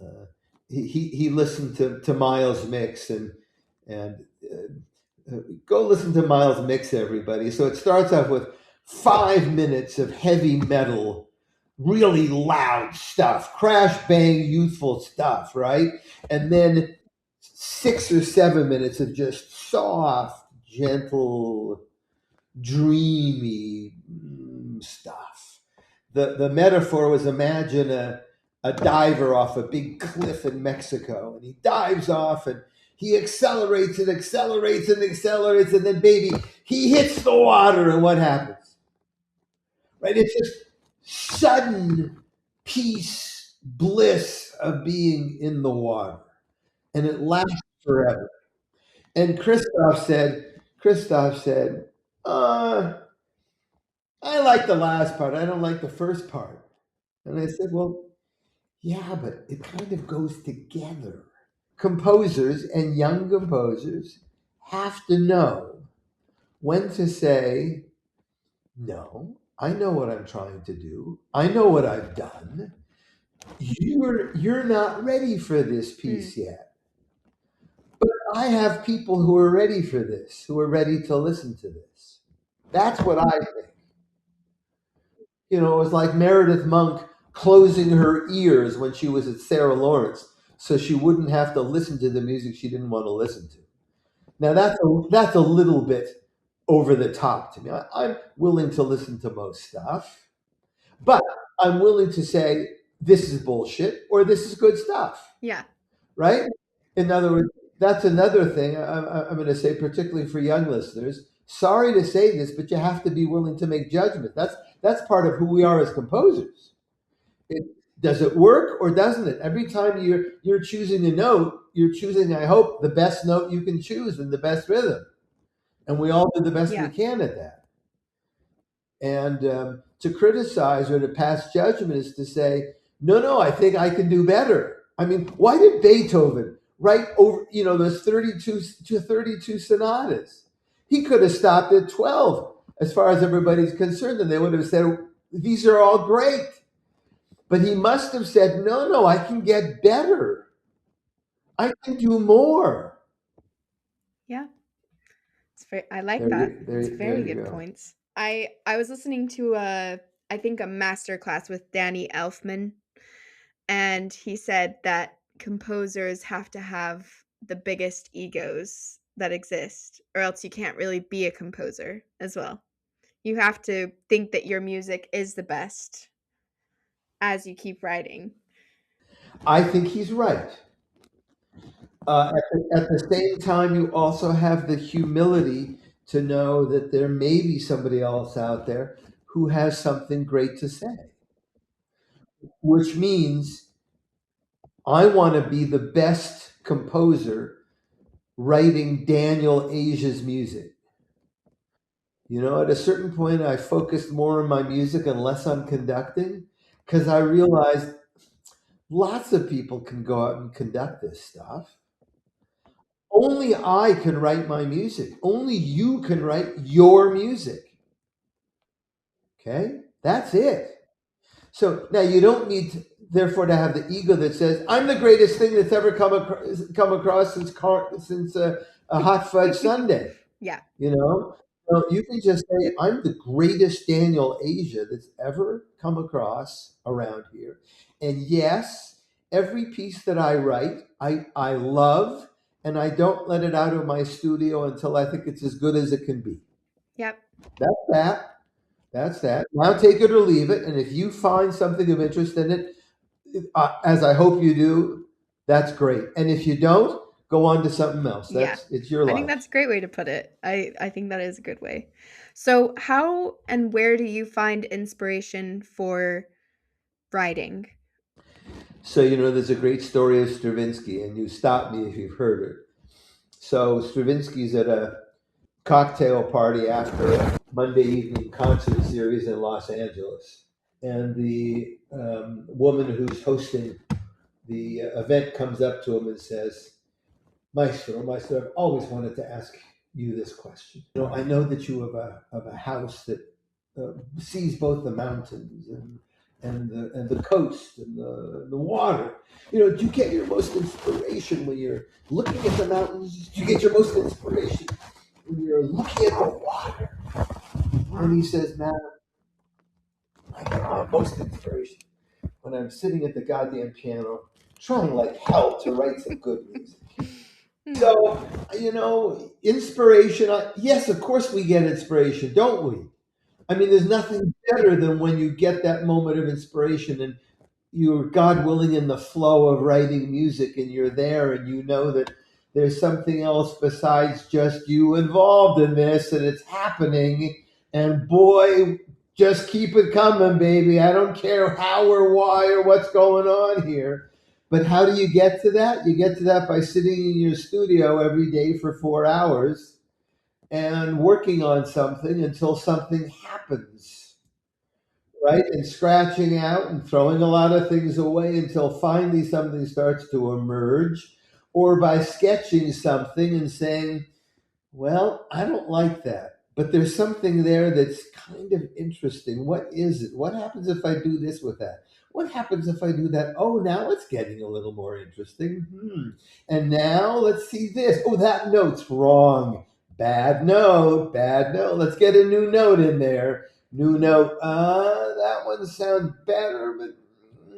uh, he listened to Miles Mix and go listen to Miles Mix, everybody. So it starts off with 5 minutes of heavy metal, really loud stuff, crash bang, youthful stuff, right? And then 6 or 7 minutes of just soft, gentle, dreamy stuff. The metaphor was imagine a diver off a big cliff in Mexico, and he dives off and he accelerates and accelerates and accelerates, and then baby, he hits the water, and what happens? Right? It's just sudden peace, bliss of being in the water, and it lasts forever. And Christoph said, uh, I like the last part. I don't like the first part. And I said, well, yeah, but it kind of goes together. Composers and young composers have to know when to say, no, I know what I'm trying to do. I know what I've done. You're not ready for this Mm. piece yet. But I have people who are ready for this, who are ready to listen to this. That's what I think. It was like Meredith Monk closing her ears when she was at Sarah Lawrence so she wouldn't have to listen to the music she didn't want to listen to. Now that's a little bit over the top to me. I'm willing to listen to most stuff, but I'm willing to say this is bullshit or this is good stuff, Yeah. right? In other words, that's another thing I'm going to say, particularly for young listeners. Sorry to say this, but you have to be willing to make judgment. That's part of who we are as composers. It, does it work or doesn't it? Every time you're choosing a note, you're choosing, I hope, the best note you can choose and the best rhythm. And we all do the best we Yeah. can at that. And to criticize or to pass judgment is to say, no, no, I think I can do better. I mean, why did Beethoven write over, those 32 sonatas? He could have stopped at 12 as far as everybody's concerned, and they would have said, these are all great. But he must have said, no, no, I can get better. I can do more. Yeah. I like There that. you, It's there very you good go. points. I was listening to I think, a master class with Danny Elfman, and he said that composers have to have the biggest egos that exist, or else you can't really be a composer as well. You have to think that your music is the best as you keep writing. I think he's right. At the same time, you also have the humility to know that there may be somebody else out there who has something great to say, which means I want to be the best composer writing Daniel Asia's music. You know, at a certain point, I focused more on my music and less on conducting because I realized lots of people can go out and conduct this stuff. Only I can write my music. Only you can write your music. Okay? That's it. So now you don't need, therefore, to have the ego that says, I'm the greatest thing that's ever come across since a hot fudge sundae. Yeah. You know? So you can just say, I'm the greatest Daniel Asia that's ever come across around here. And yes, every piece that I write, I love, and I don't let it out of my studio until I think it's as good as it can be. Yep. That's that. That's that. Now take it or leave it. And if you find something of interest in it, as I hope you do, that's great. And if you don't, go on to something else. Yeah. It's your I think life. that's a great way to put it. I think that is a good way. So, how and where do you find inspiration for writing? So, you know, there's a great story of Stravinsky, and you stop me if you've heard it. So, Stravinsky's at a cocktail party after a Monday evening concert series in Los Angeles. And the woman who's hosting the event comes up to him and says, Maestro, I've always wanted to ask you this question. You know, I know that you have a house that sees both the mountains and the coast and the water. You know, do you get your most inspiration when you're looking at the mountains? Do you get your most inspiration when you're looking at the water? And he says, "Man, I get my most inspiration when I'm sitting at the goddamn piano, trying like hell to write some good music." So, you know, inspiration, yes, of course we get inspiration, don't we? I mean, there's nothing better than when you get that moment of inspiration and you're, God willing, in the flow of writing music and you're there and you know that there's something else besides just you involved in this and it's happening. And boy, just keep it coming, baby. I don't care how or why or what's going on here. But how do you get to that? You get to that by sitting in your studio every day for 4 hours and working on something until something happens, right? And scratching out and throwing a lot of things away until finally something starts to emerge, or by sketching something and saying, well, I don't like that, but there's something there that's kind of interesting. What is it? What happens if I do this with that? What happens if I do that? Oh, now it's getting a little more interesting. And now let's see this. Oh, that note's wrong. Bad note, bad note. Let's get a new note in there. New note. That one sounds better, but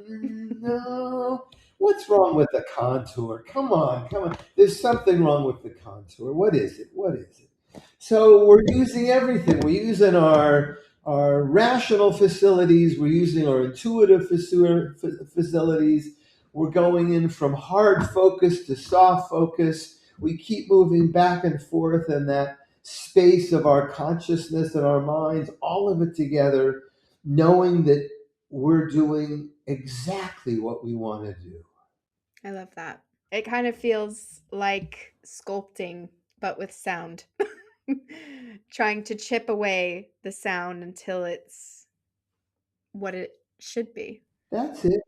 no. What's wrong with the contour? Come on, come on. There's something wrong with the contour. What is it? What is it? So we're using everything. We're using our rational facilities. We're using our intuitive facilities. We're going in from hard focus to soft focus. We keep moving back and forth in that space of our consciousness and our minds, all of it together, knowing that we're doing exactly what we want to do. I love that. It kind of feels like sculpting, but with sound. Trying to chip away the sound until it's what it should be. That's it.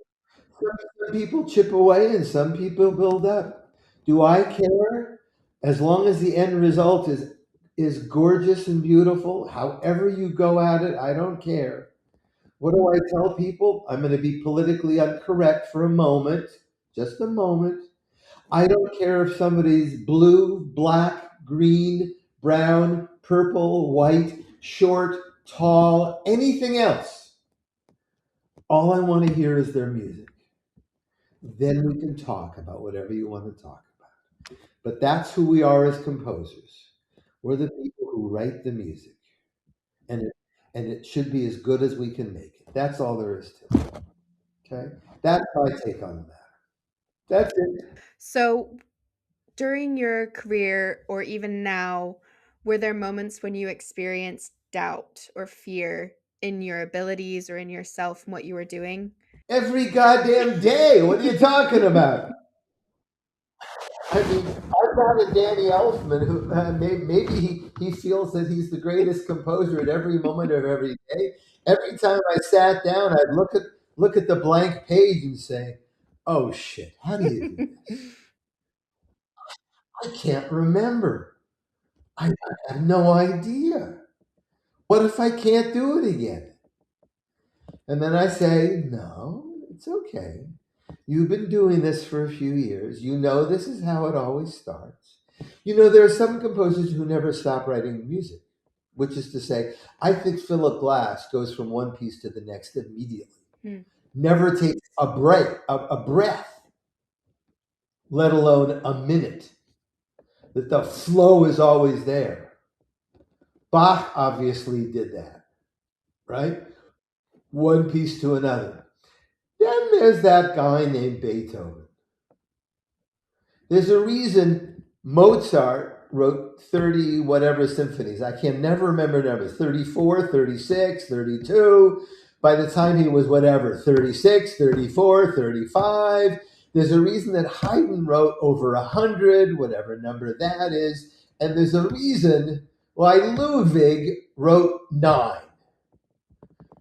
Some people chip away and some people build up. Do I care? As long as the end result is gorgeous and beautiful, however you go at it, I don't care. What do I tell people? I'm going to be politically incorrect for a moment, just a moment. I don't care if somebody's blue, black, green, brown, purple, white, short, tall, anything else. All I want to hear is their music. Then we can talk about whatever you want to talk about. But that's who we are as composers. We're the people who write the music, and it should be as good as we can make it. That's all there is to it. Okay, that's my take on the matter. That's it. So, during your career or even now, were there moments when you experienced doubt or fear in your abilities or in yourself and what you were doing? Every goddamn day. What are you talking about? I mean, I've got a Danny Elfman who maybe he feels that he's the greatest composer at every moment of every day. Every time I sat down, I'd look at the blank page and say, "Oh shit, how do you do this? I can't remember. I have no idea. What if I can't do it again?" And then I say, "No, it's okay. You've been doing this for a few years. You know this is how it always starts. You know, there are some composers who never stop writing music, which is to say, I think Philip Glass goes from one piece to the next immediately. Hmm. Never takes a break, a breath, let alone a minute. That the flow is always there. Bach obviously did that, right? One piece to another. Then there's that guy named Beethoven. There's a reason Mozart wrote 30 whatever symphonies. I can never remember numbers 34, 36, 32. By the time he was whatever, 36, 34, 35. There's a reason that Haydn wrote over 100, whatever number that is. And there's a reason why Ludwig wrote 9.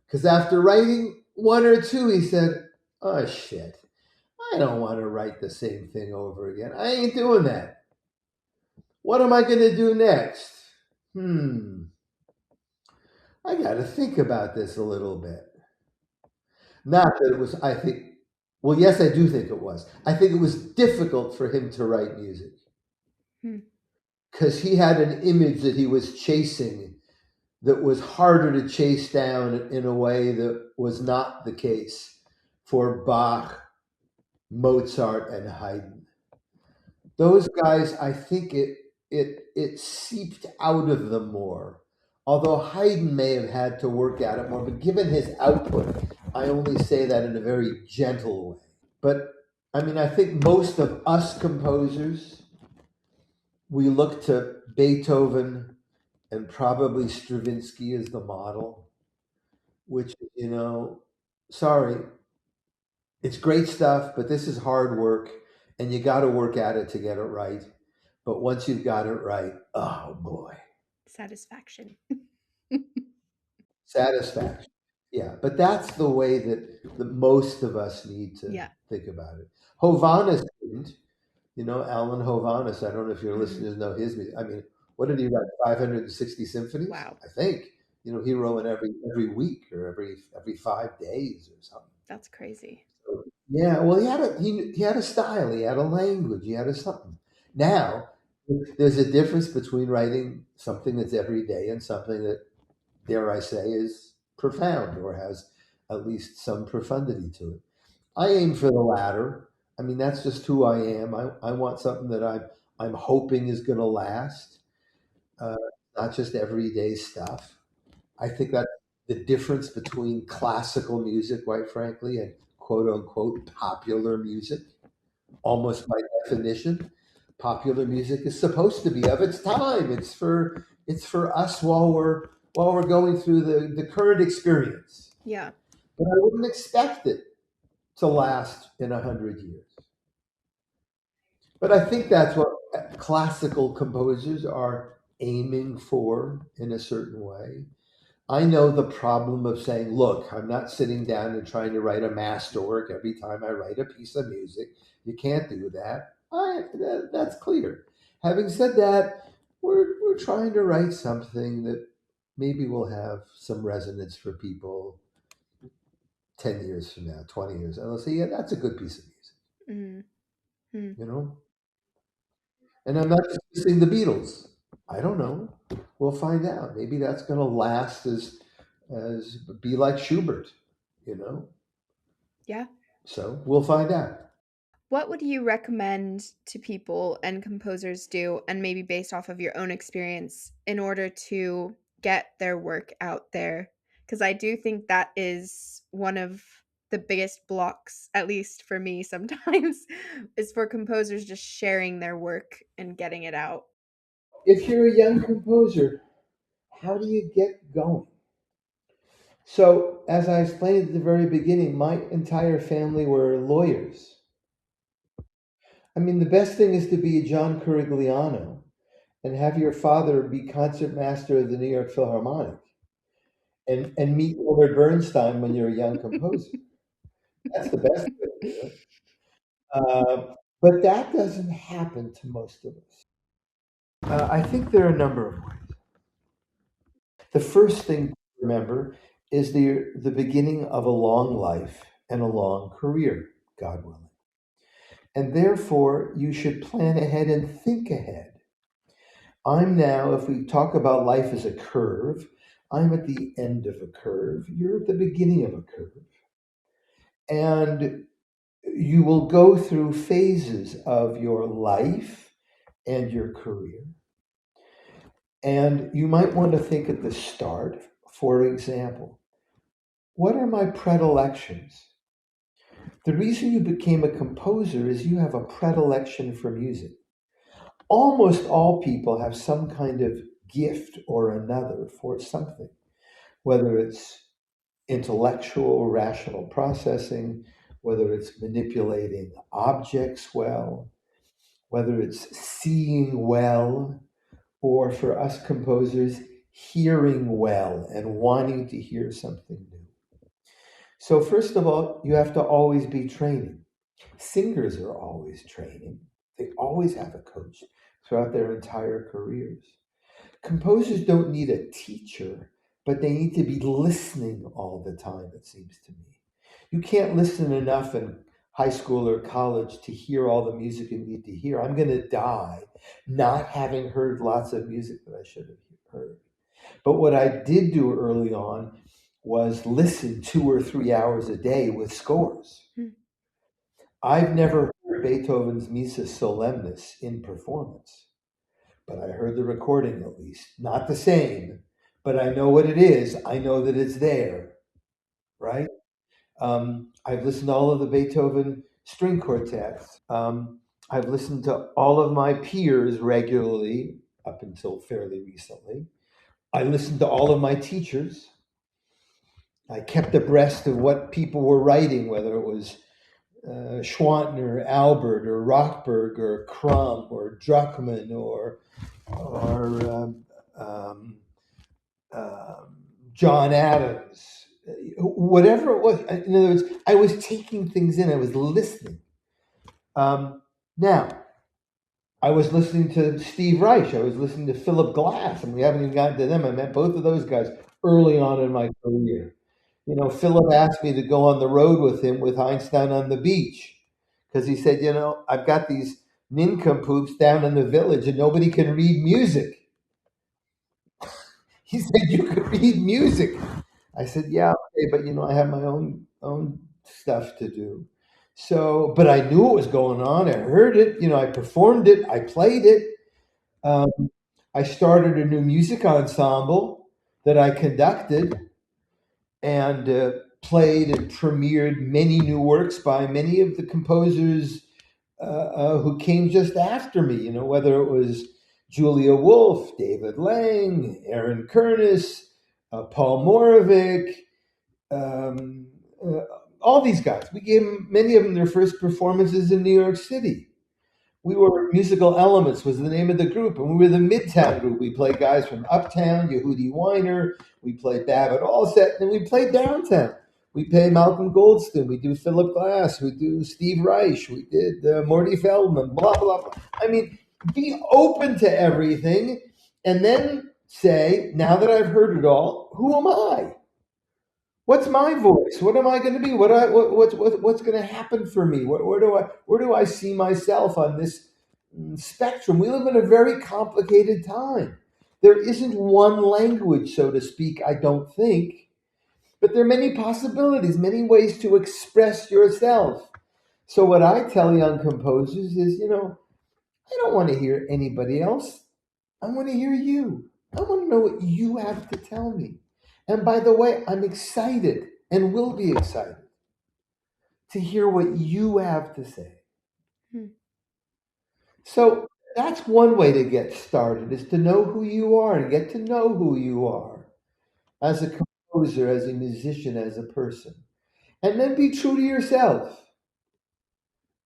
Because after writing one or two, he said, oh shit, I don't want to write the same thing over again. I ain't doing that. What am I going to do next? I got to think about this a little bit. Not that it was, I think, well, yes, I do think it was. I think it was difficult for him to write music because he had an image that he was chasing that was harder to chase down in a way that was not the case for Bach, Mozart, and Haydn. Those guys, I think it seeped out of them more. Although Haydn may have had to work at it more, but given his output, I only say that in a very gentle way. But I mean, I think most of us composers, we look to Beethoven and probably Stravinsky as the model, which, sorry, it's great stuff, but this is hard work and you got to work at it to get it right. But once you've got it right, oh boy, Satisfaction. satisfaction. Yeah, but that's the way that most of us need to Yeah. think about it. Hovhannes didn't, Alan Hovhannes. I don't know if your Mhm. listeners know his music. I mean, what did he write? 560 symphonies, Wow. I think. He wrote one every week or every 5 days or something. That's crazy. So, yeah, well, he had a style, he had a language, he had a something. Now, there's a difference between writing something that's every day and something that, dare I say, is profound or has at least some profundity to it. I aim for the latter. I mean, that's just who I am. I want something that I'm hoping is going to last, uh, not just everyday stuff. I think that the difference between classical music, quite frankly, and quote unquote popular music, almost by definition, popular music is supposed to be of its time. It's for us while we're going through the current experience. Yeah. But I wouldn't expect it to last in 100 years. But I think that's what classical composers are aiming for in a certain way. I know the problem of saying, look, I'm not sitting down and trying to write a masterwork every time I write a piece of music. You can't do that. That's clear. Having said that, we're trying to write something that maybe will have some resonance for people 10 years from now, 20 years. And they'll say, yeah, that's a good piece of music, Mm-hmm. you know? And I'm not dismissing the Beatles. I don't know. We'll find out. Maybe that's going to last as be like Schubert, you know. Yeah. So we'll find out. What would you recommend to people and composers do, and maybe based off of your own experience, in order to get their work out there? Because I do think that is one of the biggest blocks, at least for me sometimes, is for composers just sharing their work and getting it out. If you're a young composer, how do you get going? So, as I explained at the very beginning, my entire family were lawyers. I mean, the best thing is to be a John Corigliano and have your father be concertmaster of the New York Philharmonic and meet Leonard Bernstein when you're a young composer. That's the best way to do it. But that doesn't happen to most of us. I think there are a number of ways. The first thing to remember is the beginning of a long life and a long career, God willing. And therefore, you should plan ahead and think ahead. I'm now, if we talk about life as a curve, I'm at the end of a curve. You're at the beginning of a curve. And you will go through phases of your life and your career. And you might want to think at the start, for example, what are my predilections? The reason you became a composer is you have a predilection for music. Almost all people have some kind of gift or another for something, whether it's intellectual, rational processing, whether it's manipulating objects well, whether it's seeing well, or for us composers, hearing well and wanting to hear something new. So, first of all, you have to always be training. Singers are always training, they always have a coach throughout their entire careers. Composers don't need a teacher, but they need to be listening all the time, it seems to me. You can't listen enough in high school or college to hear all the music you need to hear. I'm going to die not having heard lots of music that I should have heard. But what I did do early on was listen 2 or 3 hours a day with scores. Hmm. I've never heard Beethoven's Missa Solemnis in performance, but I heard the recording at least. Not the same, but I know what it is. I know that it's there, right? I've listened to all of the Beethoven string quartets. I've listened to all of my peers regularly up until fairly recently. I listened to all of my teachers. I kept abreast of what people were writing, whether it was Schwantner, Albert, or Rockberg, or Crumb, or Druckmann, or John Adams, whatever it was. In other words, I was taking things in. I was listening. Now, I was listening to Steve Reich. I was listening to Philip Glass, and we haven't even gotten to them. I met both of those guys early on in my career. You know, Philip asked me to go on the road with him with Einstein on the Beach because he said, you know, I've got these nincompoops down in the village and nobody can read music. He said, you could read music. I said, yeah, okay, but you know, I have my own stuff to do. So, but I knew what was going on. I heard it. You know, I performed it. I played it. Um, I started a new music ensemble that I conducted and played and premiered many new works by many of the composers who came just after me. You know, whether it was Julia Wolf, David Lang, Aaron Kernis, Paul Moravec, um, uh, all these guys. We gave many of them their first performances in New York City. We were Musical Elements was the name of the group, and we were the Midtown group. We played guys from Uptown, Yehudi Weiner, we played Babbitt Allset, and we played downtown. We played Malcolm Goldstein, we do Philip Glass, we do Steve Reich, we did Morty Feldman, blah, blah, blah. I mean, be open to everything, and then say, now that I've heard it all, who am I? What's my voice? What am I going to be? What's going to happen for me? Where do I see myself on this spectrum? We live in a very complicated time. There isn't one language, so to speak. I don't think. But there are many possibilities, many ways to express yourself. So what I tell young composers is, I don't want to hear anybody else. I want to hear you. I want to know what you have to tell me. And by the way, I'm excited and will be excited to hear what you have to say. Hmm. So that's one way to get started, is to know who you are and get to know who you are as a composer, as a musician, as a person. And then be true to yourself.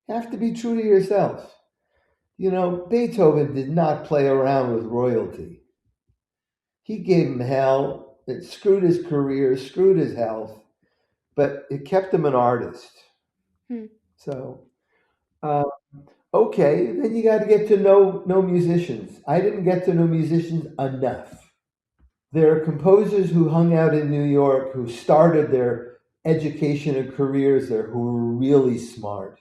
You have to be true to yourself. Beethoven did not play around with royalty. He gave him hell. It screwed his career, screwed his health, but it kept him an artist. Hmm. So, uh, okay, then you got to get to know musicians. I didn't get to know musicians enough. There are composers who hung out in New York who started their education and careers there who were really smart.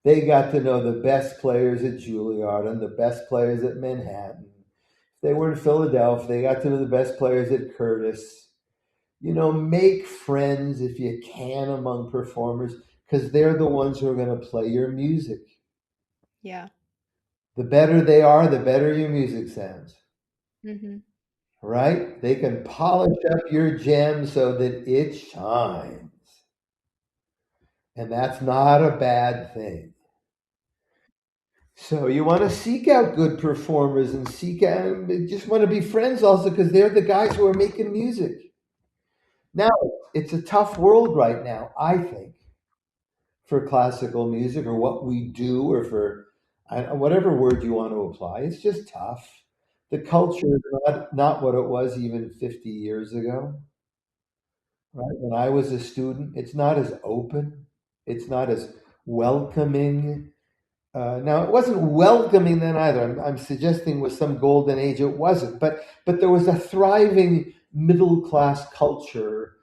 They got to know the best players at Juilliard and the best players at Manhattan. If they were in Philadelphia, they got to know the best players at Curtis. Make friends if you can among performers, because they're the ones who are going to play your music. Yeah. The better they are, the better your music sounds. Mm-hmm. Right? They can polish up your gem so that it shines. And that's not a bad thing. So you want to seek out good performers and just want to be friends also, because they're the guys who are making music. Now, it's a tough world right now, I think, for classical music, or what we do, or for whatever word you want to apply. It's just tough. The culture is not what it was even 50 years ago. Right? When I was a student, it's not as open, it's not as welcoming. Now, it wasn't welcoming then either. I'm suggesting with some golden age it wasn't, but there was a thriving middle class culture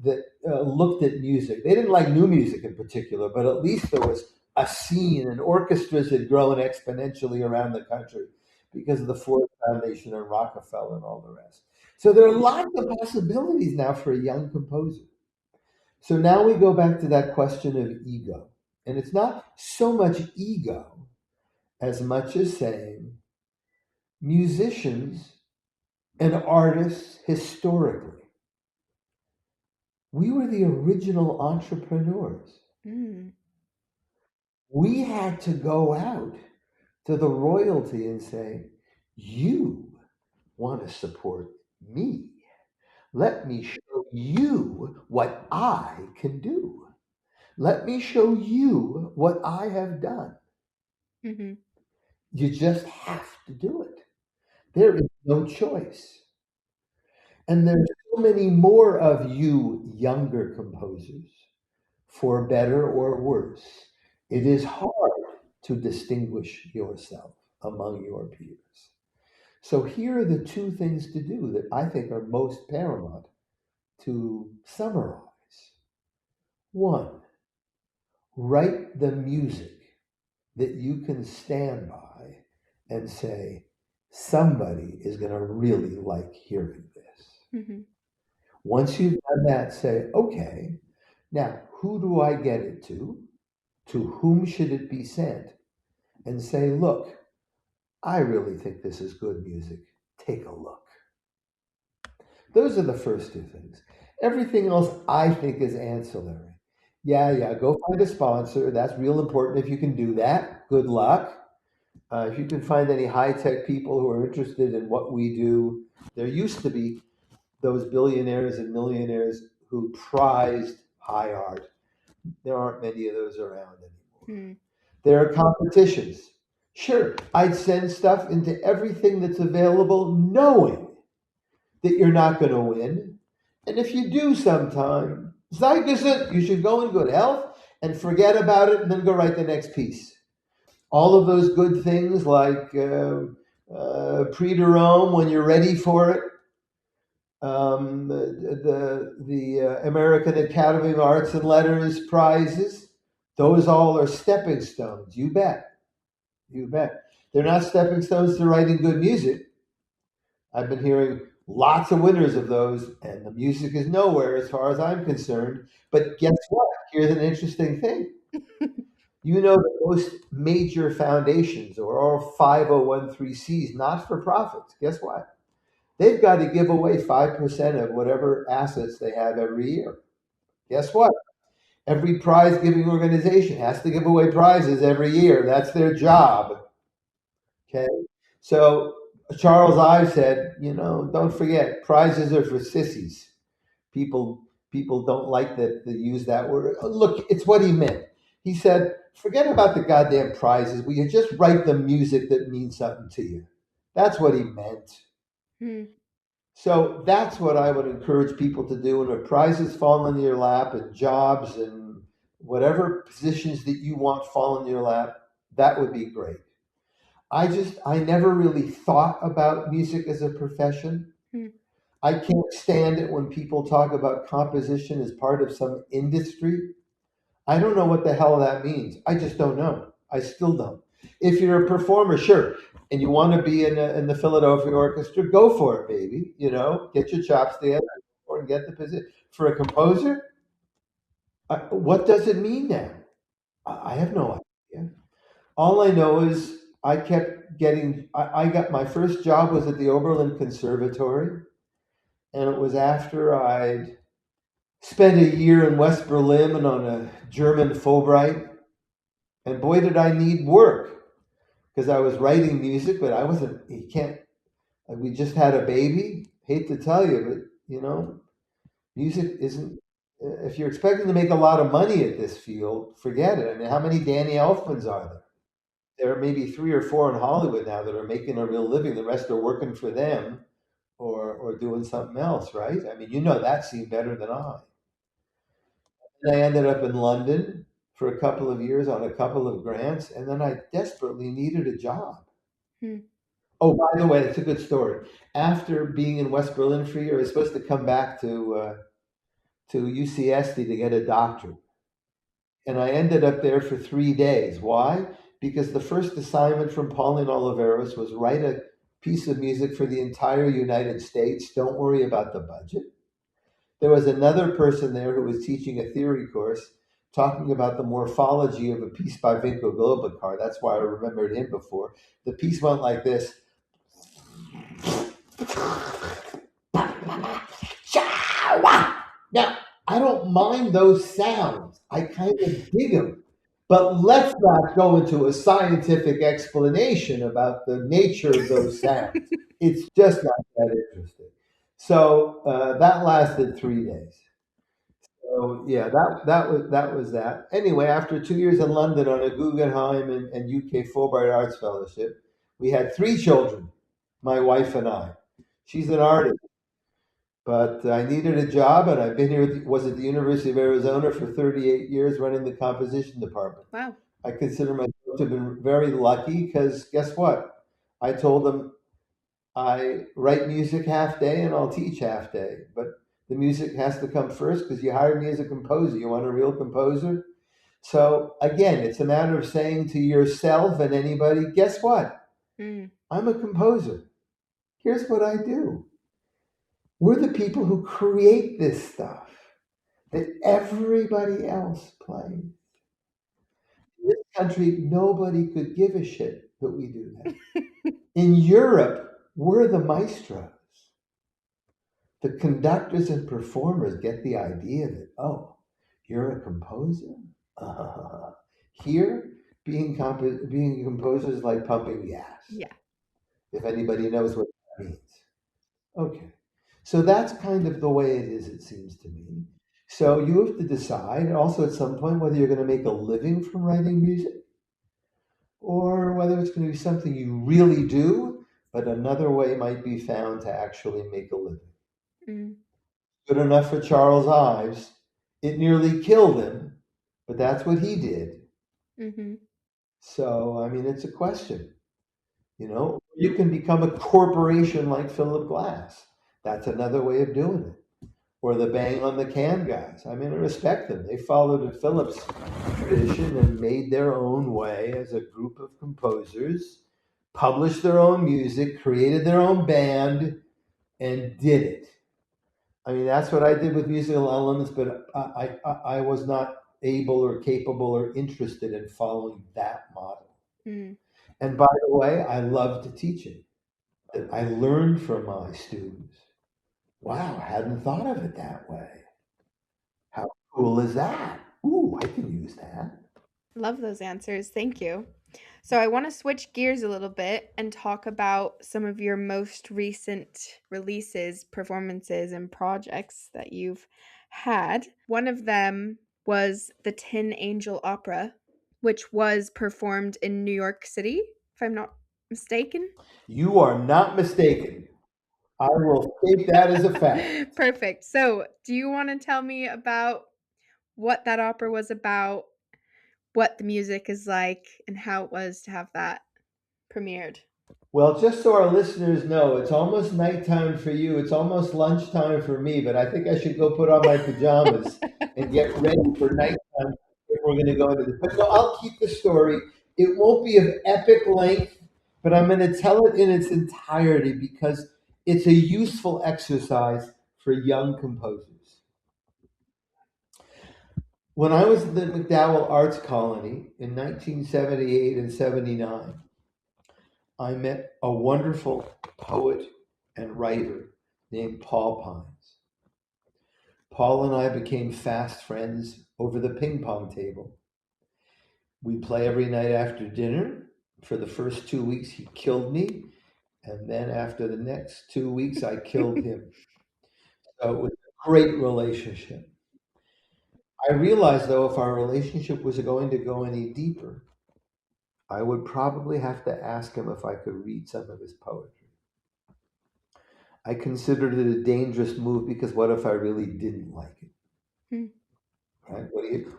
that looked at music. They didn't like new music in particular, but at least there was a scene, and orchestras had grown exponentially around the country because of the Ford Foundation and Rockefeller and all the rest. So there are lots of possibilities now for a young composer. So now we go back to that question of ego. And it's not so much ego as much as saying musicians and artists historically, we were the original entrepreneurs. Mm. We had to go out to the royalty and say, you want to support me. Let me show you what I can do. Let me show you what I have done. Mm-hmm. You just have to do it. There is no choice. And there's so many more of you younger composers, for better or worse. It is hard to distinguish yourself among your peers. So here are the two things to do that I think are most paramount to summarize. One, write the music that you can stand by and say, somebody is going to really like hearing this. Mm-hmm. Once you've done that, say, okay, now who do I get it to? To whom should it be sent? And say, look, I really think this is good music. Take a look. Those are the first two things. Everything else I think is ancillary. Yeah, go find a sponsor. That's real important if you can do that. Good luck. If you can find any high-tech people who are interested in what we do, there used to be those billionaires and millionaires who prized high art. There aren't many of those around anymore. Mm. There are competitions. Sure, I'd send stuff into everything that's available, knowing that you're not going to win. And if you do sometime, Zeitgeist, you should go in good health and forget about it and then go write the next piece. All of those good things like Prix de Rome when you're ready for it, the American Academy of Arts and Letters prizes, those all are stepping stones. You bet. You bet. They're not stepping stones to writing good music. I've been hearing Lots of winners of those, and the music is nowhere as far as I'm concerned. But guess what? Here's an interesting thing. You know that most major foundations or all 501(c)(3)s, not for profits, guess what? They've got to give away 5% of whatever assets they have every year. Guess what? Every prize giving organization has to give away prizes every year. That's their job. Okay. So Charles Ives said, don't forget, prizes are for sissies. People don't like that they use that word. Look, it's what he meant. He said, forget about the goddamn prizes. Will you just write the music that means something to you? That's what he meant. So that's what I would encourage people to do. And if prizes fall into your lap and jobs and whatever positions that you want fall in your lap, that would be great. I never really thought about music as a profession. I can't stand it when people talk about composition as part of some industry. I don't know what the hell that means. I just don't know. I still don't. If you're a performer, sure, and you want to be in the Philadelphia Orchestra, go for it, baby. Get your chops together and get the position. For a composer, what does it mean now? I have no idea. All I know is I kept getting. I got my first job was at the Oberlin Conservatory, and it was after I'd spent a year in West Berlin and on a German Fulbright. And boy, did I need work because I was writing music, but I wasn't, you can't, we just had a baby. Hate to tell you, but music isn't, if you're expecting to make a lot of money at this field, forget it. I mean, how many Danny Elfmans are there? There are maybe 3 or 4 in Hollywood now that are making a real living. The rest are working for them or doing something else, right? I mean, that scene better than I. And I ended up in London for a couple of years on a couple of grants, and then I desperately needed a job. Oh, by the way, it's a good story. After being in West Berlin for a year, I was supposed to come back to UCSD to get a doctorate, and I ended up there for 3 days. Why? Because the first assignment from Pauline Oliveros was write a piece of music for the entire United States. Don't worry about the budget. There was another person there who was teaching a theory course talking about the morphology of a piece by Vinko Globokar. That's why I remembered him before. The piece went like this. Now, I don't mind those sounds. I kind of dig them. But let's not go into a scientific explanation about the nature of those sounds. It's just not that interesting. So that lasted 3 days. So yeah, that was that. Anyway, after 2 years in London on a Guggenheim and UK Fulbright Arts Fellowship, we had 3 children, my wife and I. She's an artist, but I needed a job, and I've been here. Was at the University of Arizona for 38 years, running the composition department. Wow. I consider myself to have been very lucky because guess what? I told them I write music half day and I'll teach half day, but the music has to come first because you hired me as a composer. You want a real composer? So again, it's a matter of saying to yourself and anybody, guess what? I'm a composer. Here's what I do. We're the people who create this stuff that everybody else plays. In this country, nobody could give a shit that we do that. In Europe, we're the maestros. The conductors and performers get the idea that, oh, you're a composer? Here, being a composer is like pumping gas. Yeah. If anybody knows what that means. Okay. So that's kind of the way it is, it seems to me. So you have to decide also at some point whether you're going to make a living from writing music or whether it's going to be something you really do, but another way might be found to actually make a living. Good enough for Charles Ives. It nearly killed him, but that's what he did. So, I mean, it's a question. You can become a corporation like Philip Glass. That's another way of doing it. Or the bang on the can guys. I mean, I respect them. They followed the Phillips tradition and made their own way as a group of composers, published their own music, created their own band, and did it. I mean, that's what I did with musical elements, but I was not able or capable or interested in following that model. Mm. And by the way, I loved teaching. I learned from my students. Wow, hadn't thought of it that way. How cool is that? Ooh, I can use that. Love those answers. Thank you. So, I want to switch gears a little bit and talk about some of your most recent releases, performances, and projects that you've had. One of them was the Tin Angel Opera, which was performed in New York City, if I'm not mistaken. You are not mistaken. I will state that as a fact. Perfect. So, do you want to tell me about what that opera was about, what the music is like, and how it was to have that premiered? Well, just so our listeners know, it's almost nighttime for you. It's almost lunchtime for me, but I think I should go put on my pajamas and get ready for nighttime if we're going to go into this. But no, I'll keep the story. It won't be of epic length, but I'm going to tell it in its entirety because it's a useful exercise for young composers. When I was in the MacDowell Arts Colony in 1978 and 79, I met a wonderful poet and writer named Paul Pines. Paul and I became fast friends over the ping pong table. We play every night after dinner. For the first 2 weeks, he killed me. And then after the next 2 weeks, I killed him. So it was a great relationship. I realized, though, if our relationship was going to go any deeper, I would probably have to ask him if I could read some of his poetry. I considered it a dangerous move because what if I really didn't like it? Hmm. Right?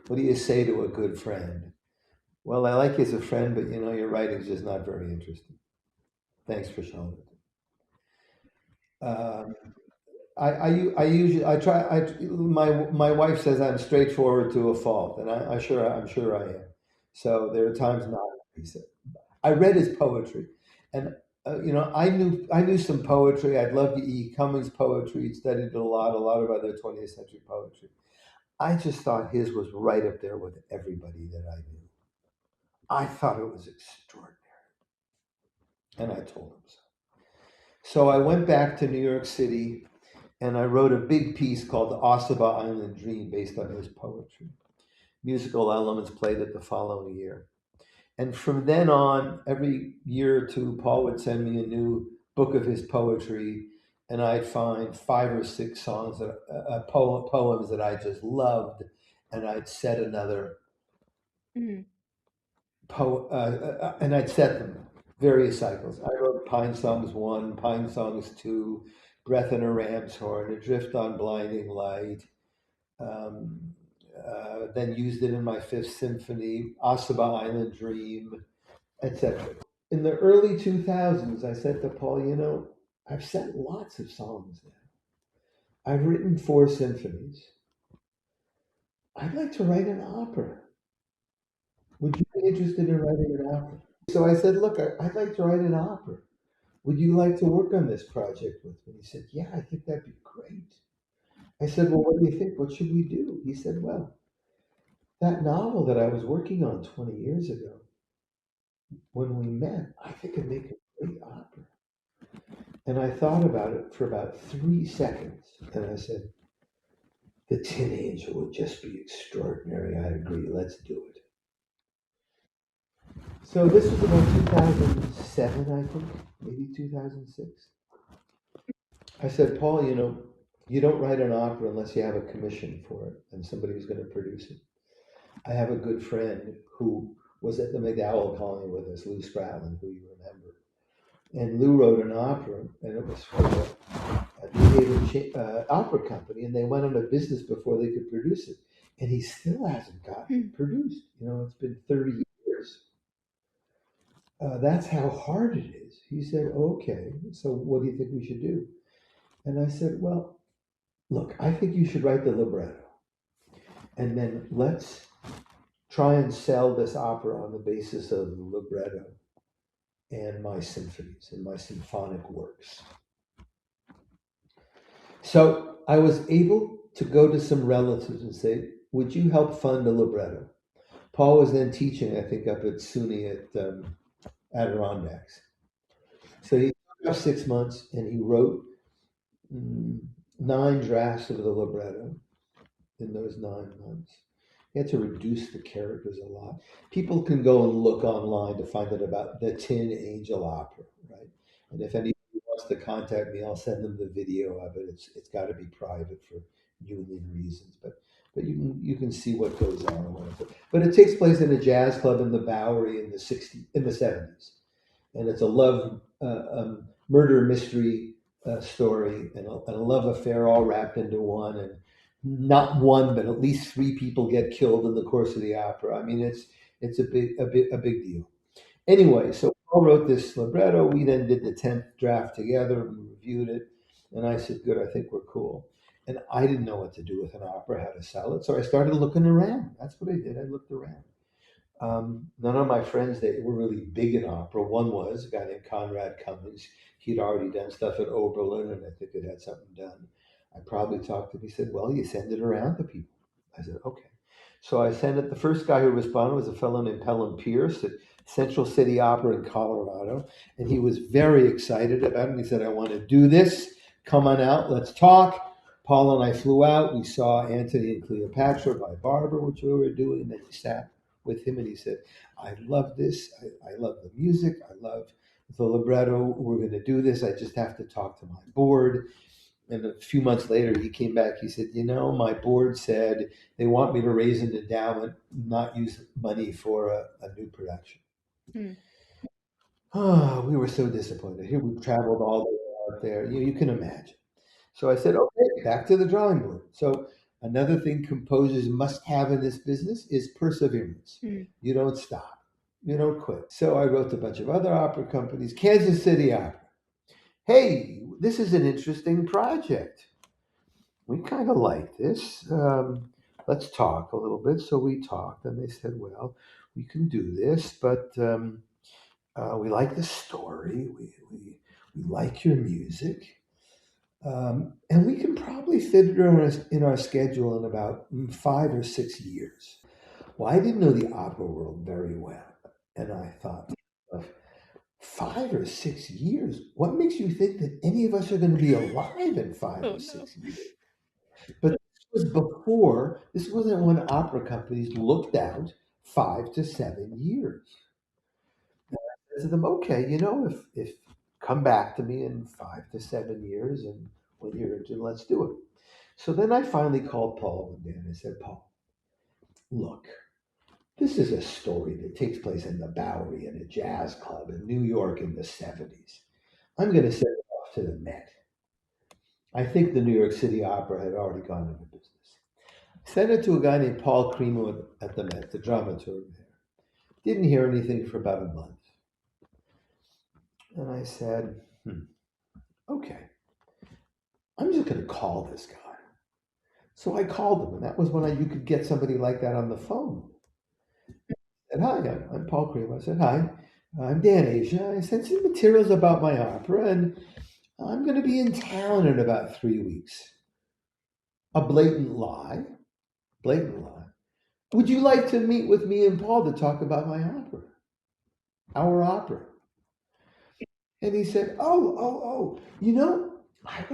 What do you say to a good friend? Well, I like you as a friend, but your writing's just not very interesting. Thanks for showing it. I usually I try my wife says I'm straightforward to a fault, and I'm sure I am. So there are times not. He said I read his poetry, and I knew some poetry. I'd loved E. Cummings' poetry. Studied it a lot of other 20th century poetry. I just thought his was right up there with everybody that I knew. I thought it was extraordinary, and I told him so. So I went back to New York City and I wrote a big piece called The Ossabaw Island Dream based on his poetry. Musical elements played it the following year. And from then on, every year or two, Paul would send me a new book of his poetry, and I'd find 5 or 6 songs, poems that I just loved, and I'd set another Mm. and I'd set them various cycles. I wrote Pine Songs 1, Pine Songs 2, Breath in a Ram's Horn, Adrift on Blinding Light, um, then used it in my Fifth Symphony, Ossabaw Island Dream, etc. In the early 2000s, I said to Paul, I've set lots of songs now. I've written 4 symphonies. I'd like to write an opera. Would you be interested in writing an opera? So I said, look, I'd like to write an opera. Would you like to work on this project with me? He said, yeah, I think that'd be great. I said, well, what do you think? What should we do? He said, well, that novel that I was working on 20 years ago, when we met, I think it'd make a great opera. And I thought about it for about 3 seconds. And I said, the Tin Angel would just be extraordinary. I agree. Let's do it. So this was about 2007, I think, maybe 2006. I said, Paul, you don't write an opera unless you have a commission for it and somebody who's going to produce it. I have a good friend who was at the MacDowell Colony with us, Lou Spratland, who you remember. And Lou wrote an opera, and it was for a New Haven opera company, and they went out of business before they could produce it. And he still hasn't gotten Hmm. it produced. It's been 30 years. That's how hard it is. He said, okay, so what do you think we should do? And I said, well, look, I think you should write the libretto. And then let's try and sell this opera on the basis of the libretto and my symphonies and my symphonic works. So I was able to go to some relatives and say, would you help fund a libretto? Paul was then teaching, I think, up at SUNY at Adirondacks. So he took off 6 months and he wrote mm, 9 drafts of the libretto in those 9 months. He had to reduce the characters a lot. People can go and look online to find out about the Tin Angel Opera, right? And if anybody wants to contact me, I'll send them the video of it. It's got to be private for union reasons, but you can see what goes on with it. But it takes place in a jazz club in the Bowery in the '70s, and it's a love murder mystery story and a love affair all wrapped into one. And not one, but at least 3 people get killed in the course of the opera. I mean, it's a big deal. Anyway, so Paul wrote this libretto. We then did the 10th draft together and we reviewed it. And I said, good, I think we're cool. And I didn't know what to do with an opera, how to sell it. So I started looking around. That's what I did. I looked around. None of my friends that were really big in opera. One was a guy named Conrad Cummings. He'd already done stuff at Oberlin, and I think it had something done. I probably talked to him. He said, "Well, you send it around to people." I said, "Okay." So I sent it. The first guy who responded was a fellow named Pelham Pierce at Central City Opera in Colorado, and he was very excited about it. He said, "I want to do this. Come on out. Let's talk." Paul and I flew out. We saw Antony and Cleopatra by Barber, which we were doing, and then he sat with him and he said, I love this. I love the music. I love the libretto. We're going to do this. I just have to talk to my board. And a few months later, he came back. He said, my board said they want me to raise an endowment, not use money for a new production. Hmm. Oh, we were so disappointed. Here we traveled all the way out there. You can imagine. So I said, okay, back to the drawing board. So another thing composers must have in this business is perseverance. Hmm. You don't stop. You don't quit. So I wrote to a bunch of other opera companies, Kansas City Opera. Hey, this is an interesting project. We kind of like this. Let's talk a little bit. So we talked, and they said, well, we can do this, but we like the story. We like your music. And we can probably fit it in our schedule in about 5 or 6 years. Well, I didn't know the opera world very well. And I thought, of 5 or 6 years? What makes you think that any of us are going to be alive in five Oh or no. 6 years? But this wasn't when opera companies looked out 5 to 7 years. I said to them, okay, if come back to me in 5 to 7 years and when you're into, let's do it. So then I finally called Paul one day and I said, Paul, look, this is a story that takes place in the Bowery in a jazz club in New York in the '70s. I'm going to send it off to the Met. I think the New York City Opera had already gone into business. Sent it to a guy named Paul Cremo at the Met, the dramaturg there. Didn't hear anything for about a month. And I said, okay, I'm just going to call this guy. So I called him, and that was when you could get somebody like that on the phone. I said, hi, I'm Paul Cream. I said, hi, I'm Dan Asia. I sent some materials about my opera, and I'm going to be in town in about 3 weeks. A blatant lie. Blatant lie. Would you like to meet with me and Paul to talk about my opera? Our opera. And he said, I was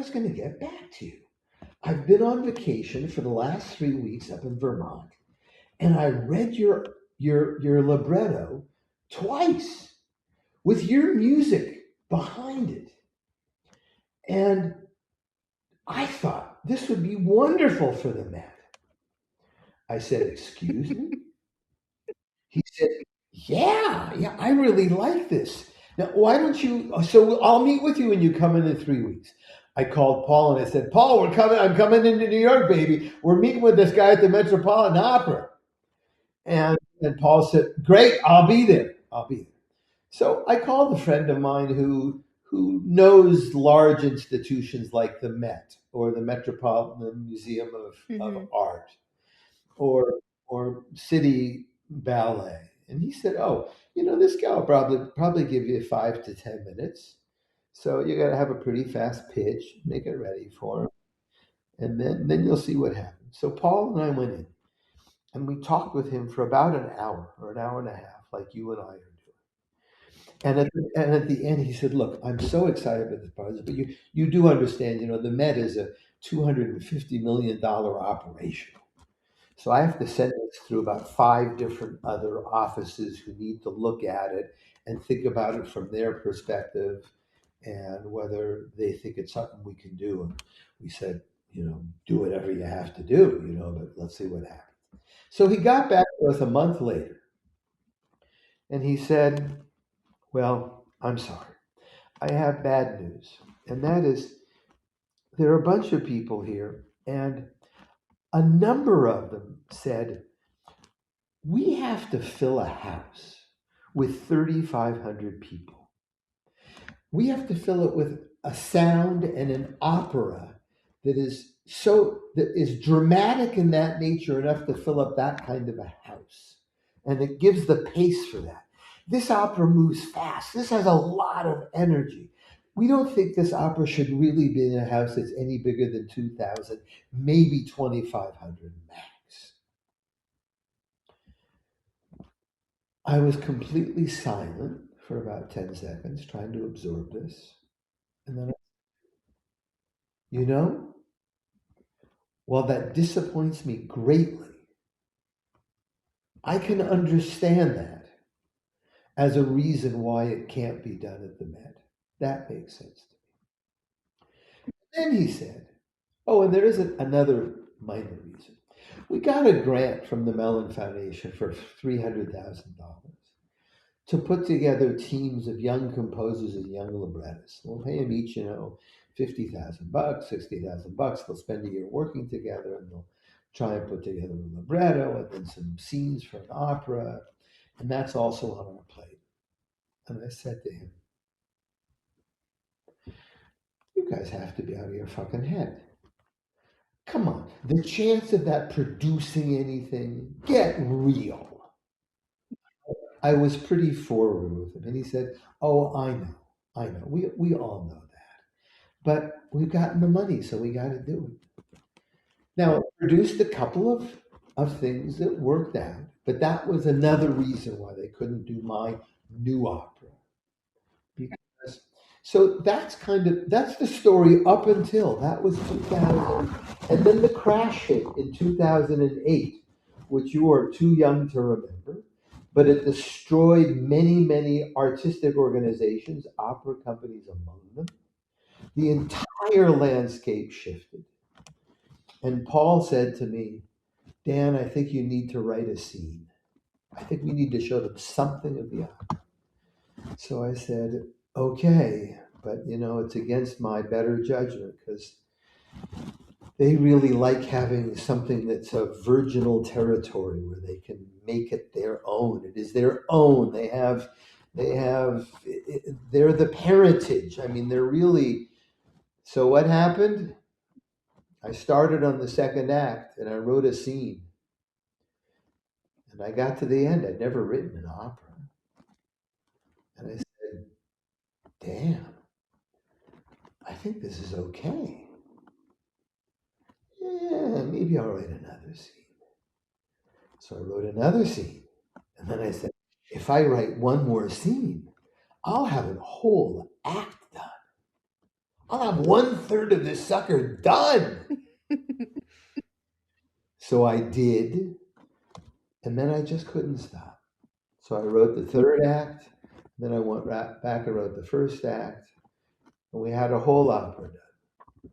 going to get back to you. I've been on vacation for the last 3 weeks up in Vermont, and I read your libretto twice with your music behind it. And I thought this would be wonderful for the Met. I said, excuse me? He said, yeah, I really like this. Now, why don't you? So I'll meet with you when you come in 3 weeks. I called Paul and I said, Paul, I'm coming into New York, baby. We're meeting with this guy at the Metropolitan Opera. And Paul said, great, I'll be there. I'll be there. So I called a friend of mine who knows large institutions like the Met or the Metropolitan Museum of Art or City Ballet. And he said, oh, this guy will probably give you 5 to 10 minutes. So you got to have a pretty fast pitch, make it ready for him. and then you'll see what happens. So Paul and I went in, and we talked with him for about an hour or an hour and a half, like you and I are doing. And at the end, he said, "Look, I'm so excited about this project, but you do understand, the Met is a $250 million operation. So I have to send this through about five different other offices who need to look at it and think about it from their perspective and whether they think it's something we can do." And we said, do whatever you have to do, but let's see what happens. So he got back to us a month later and he said, "Well, I'm sorry. I have bad news. And that is, there are a bunch of people here, and a number of them said, we have to fill a house with 3,500 people. We have to fill it with a sound and an opera that is dramatic in that nature enough to fill up that kind of a house. And it gives the pace for that. This opera moves fast. This has a lot of energy. We don't think this opera should really be in a house that's any bigger than 2,000, maybe 2,500 max." I was completely silent for about 10 seconds, trying to absorb this. And then, you know, while that disappoints me greatly, I can understand that as a reason why it can't be done at the Met. That makes sense to me. Then he said, "Oh, and there is another minor reason. We got a grant from the Mellon Foundation for $300,000 to put together teams of young composers and young librettists. We'll pay them each, $50,000, $60,000. They'll spend a year working together, and they'll try and put together a libretto and then some scenes for an opera, and that's also on our plate." And I said to him, "You guys have to be out of your fucking head. Come on, the chance of that producing anything, get real." I was pretty forward with him, and he said, "Oh, I know. We all know that. But we've gotten the money, so we got to do it." Now, it produced a couple of things that worked out, but that was another reason why they couldn't do my new opera. Because so that's the story up until that was 2000, and then the crash hit in 2008, which you are too young to remember, but it destroyed many artistic organizations, opera companies among them. The entire landscape shifted. And Paul said to me, "Dan, I think you need to write a scene. I think we need to show them something of the opera." So I said, "Okay, but it's against my better judgment because they really like having something that's a virginal territory where they can make it their own. It is their own. They're the parentage. I mean, they're really." So what happened? I started on the second act and I wrote a scene. And I got to the end. I'd never written an opera. And I said, "Damn, I think this is okay. Yeah, maybe I'll write another scene." So I wrote another scene. And then I said, "If I write one more scene, I'll have a whole act done. I'll have 1/3 of this sucker done." So I did. And then I just couldn't stop. So I wrote the third act. Then I went back and wrote the first act. And we had a whole opera done.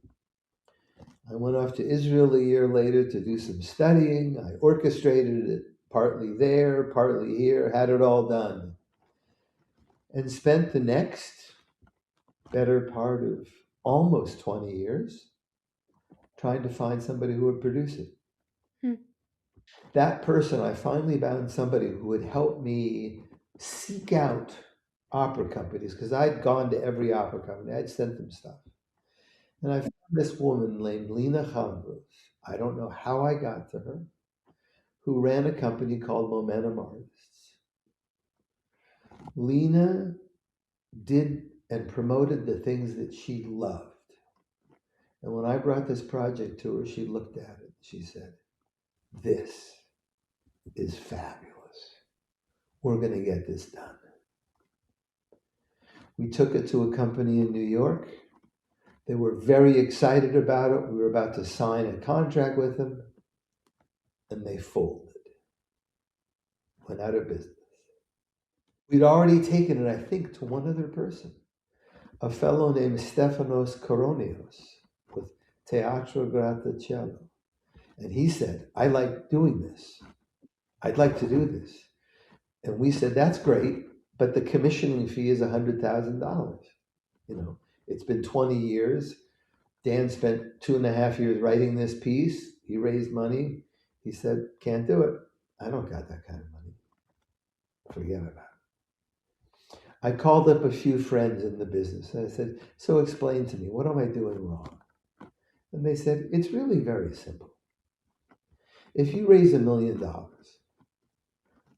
I went off to Israel a year later to do some studying. I orchestrated it partly there, partly here, had it all done, and spent the next better part of almost 20 years trying to find somebody who would produce it. Hmm. That person, I finally found somebody who would help me seek out opera companies because I'd gone to every opera company. I'd sent them stuff. And I found this woman named Lena Chandros. I don't know how I got to her, who ran a company called Momentum Artists. Lena did and promoted the things that she loved. And when I brought this project to her, she looked at it. She said, "This is fabulous. We're going to get this done." We took it to a company in New York. They were very excited about it. We were about to sign a contract with them, and they folded, went out of business. We'd already taken it, I think, to one other person, a fellow named Stefanos Koronios with Teatro Grattacielo. And he said, "I like doing this. I'd like to do this." And we said, "That's great, but the commissioning fee is $100,000. It's been 20 years. Dan spent 2.5 years writing this piece. He raised money. He said, can't do it. I don't got that kind of money. Forget about it." I called up a few friends in the business and I said, "So explain to me, what am I doing wrong?" And they said, "It's really very simple. If you raise $1 million,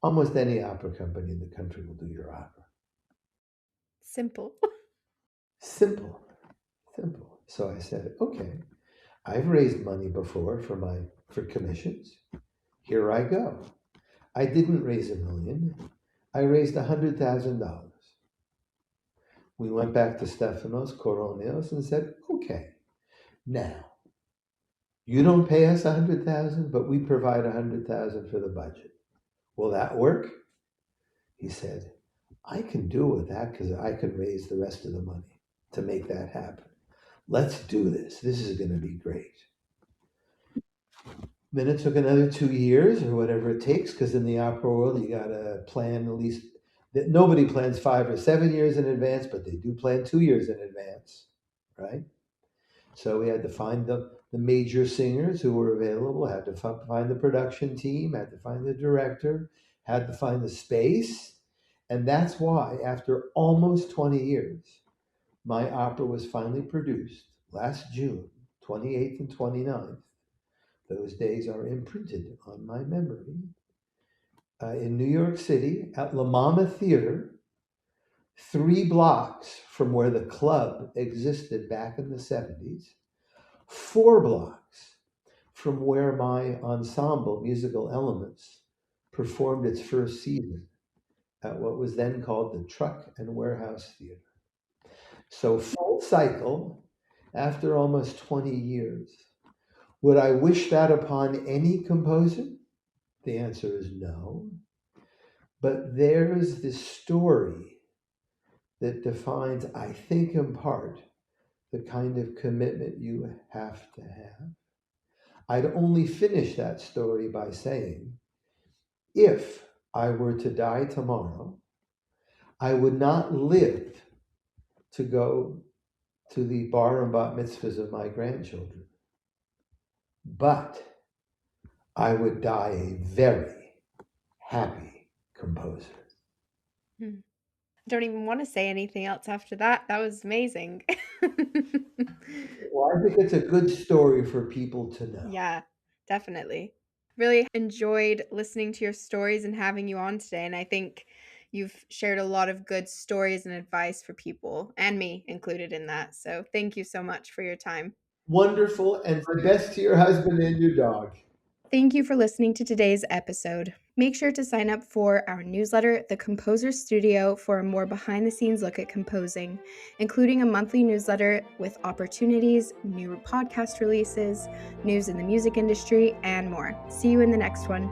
almost any opera company in the country will do your opera." Simple. Simple. Simple. So I said, "Okay, I've raised money before for commissions. Here I go." I didn't raise $1 million. I raised $100,000. We went back to Stefanos Koronios and said, "Okay, now you don't pay us $100,000, but we provide $100,000 for the budget. Will that work?" He said, "I can do with that because I can raise the rest of the money to make that happen. Let's do this. This is going to be great." Then it took another 2 years or whatever it takes, because in the opera world, you got to plan at least, that nobody plans 5 or 7 years in advance, but they do plan 2 years in advance, right? So we had to find the major singers who were available, had to find the production team, had to find the director, had to find the space. And that's why, after almost 20 years, my opera was finally produced last June 28th and 29th. Those days are imprinted on my memory. In New York City at La Mama Theater, 3 blocks from where the club existed back in the 70s, 4 blocks from where my ensemble, Musical Elements, performed its first season at what was then called the Truck and Warehouse Theater. So full cycle, after almost 20 years. Would I wish that upon any composer? The answer is no. But there's this story that defines, I think in part, the kind of commitment you have to have. I'd only finish that story by saying, if I were to die tomorrow, I would not live to go to the bar and bat mitzvahs of my grandchildren, but I would die a very happy composer. I don't even want to say anything else after that. That was amazing. Well, I think it's a good story for people to know. Yeah, definitely. Really enjoyed listening to your stories and having you on today. And I think you've shared a lot of good stories and advice for people, and me included in that. So thank you so much for your time. Wonderful, and the best to your husband and your dog. Thank you for listening to today's episode. Make sure to sign up for our newsletter, The Composer Studio, for a more behind the scenes look at composing, including a monthly newsletter with opportunities, new podcast releases, news in the music industry, and more. See you in the next one.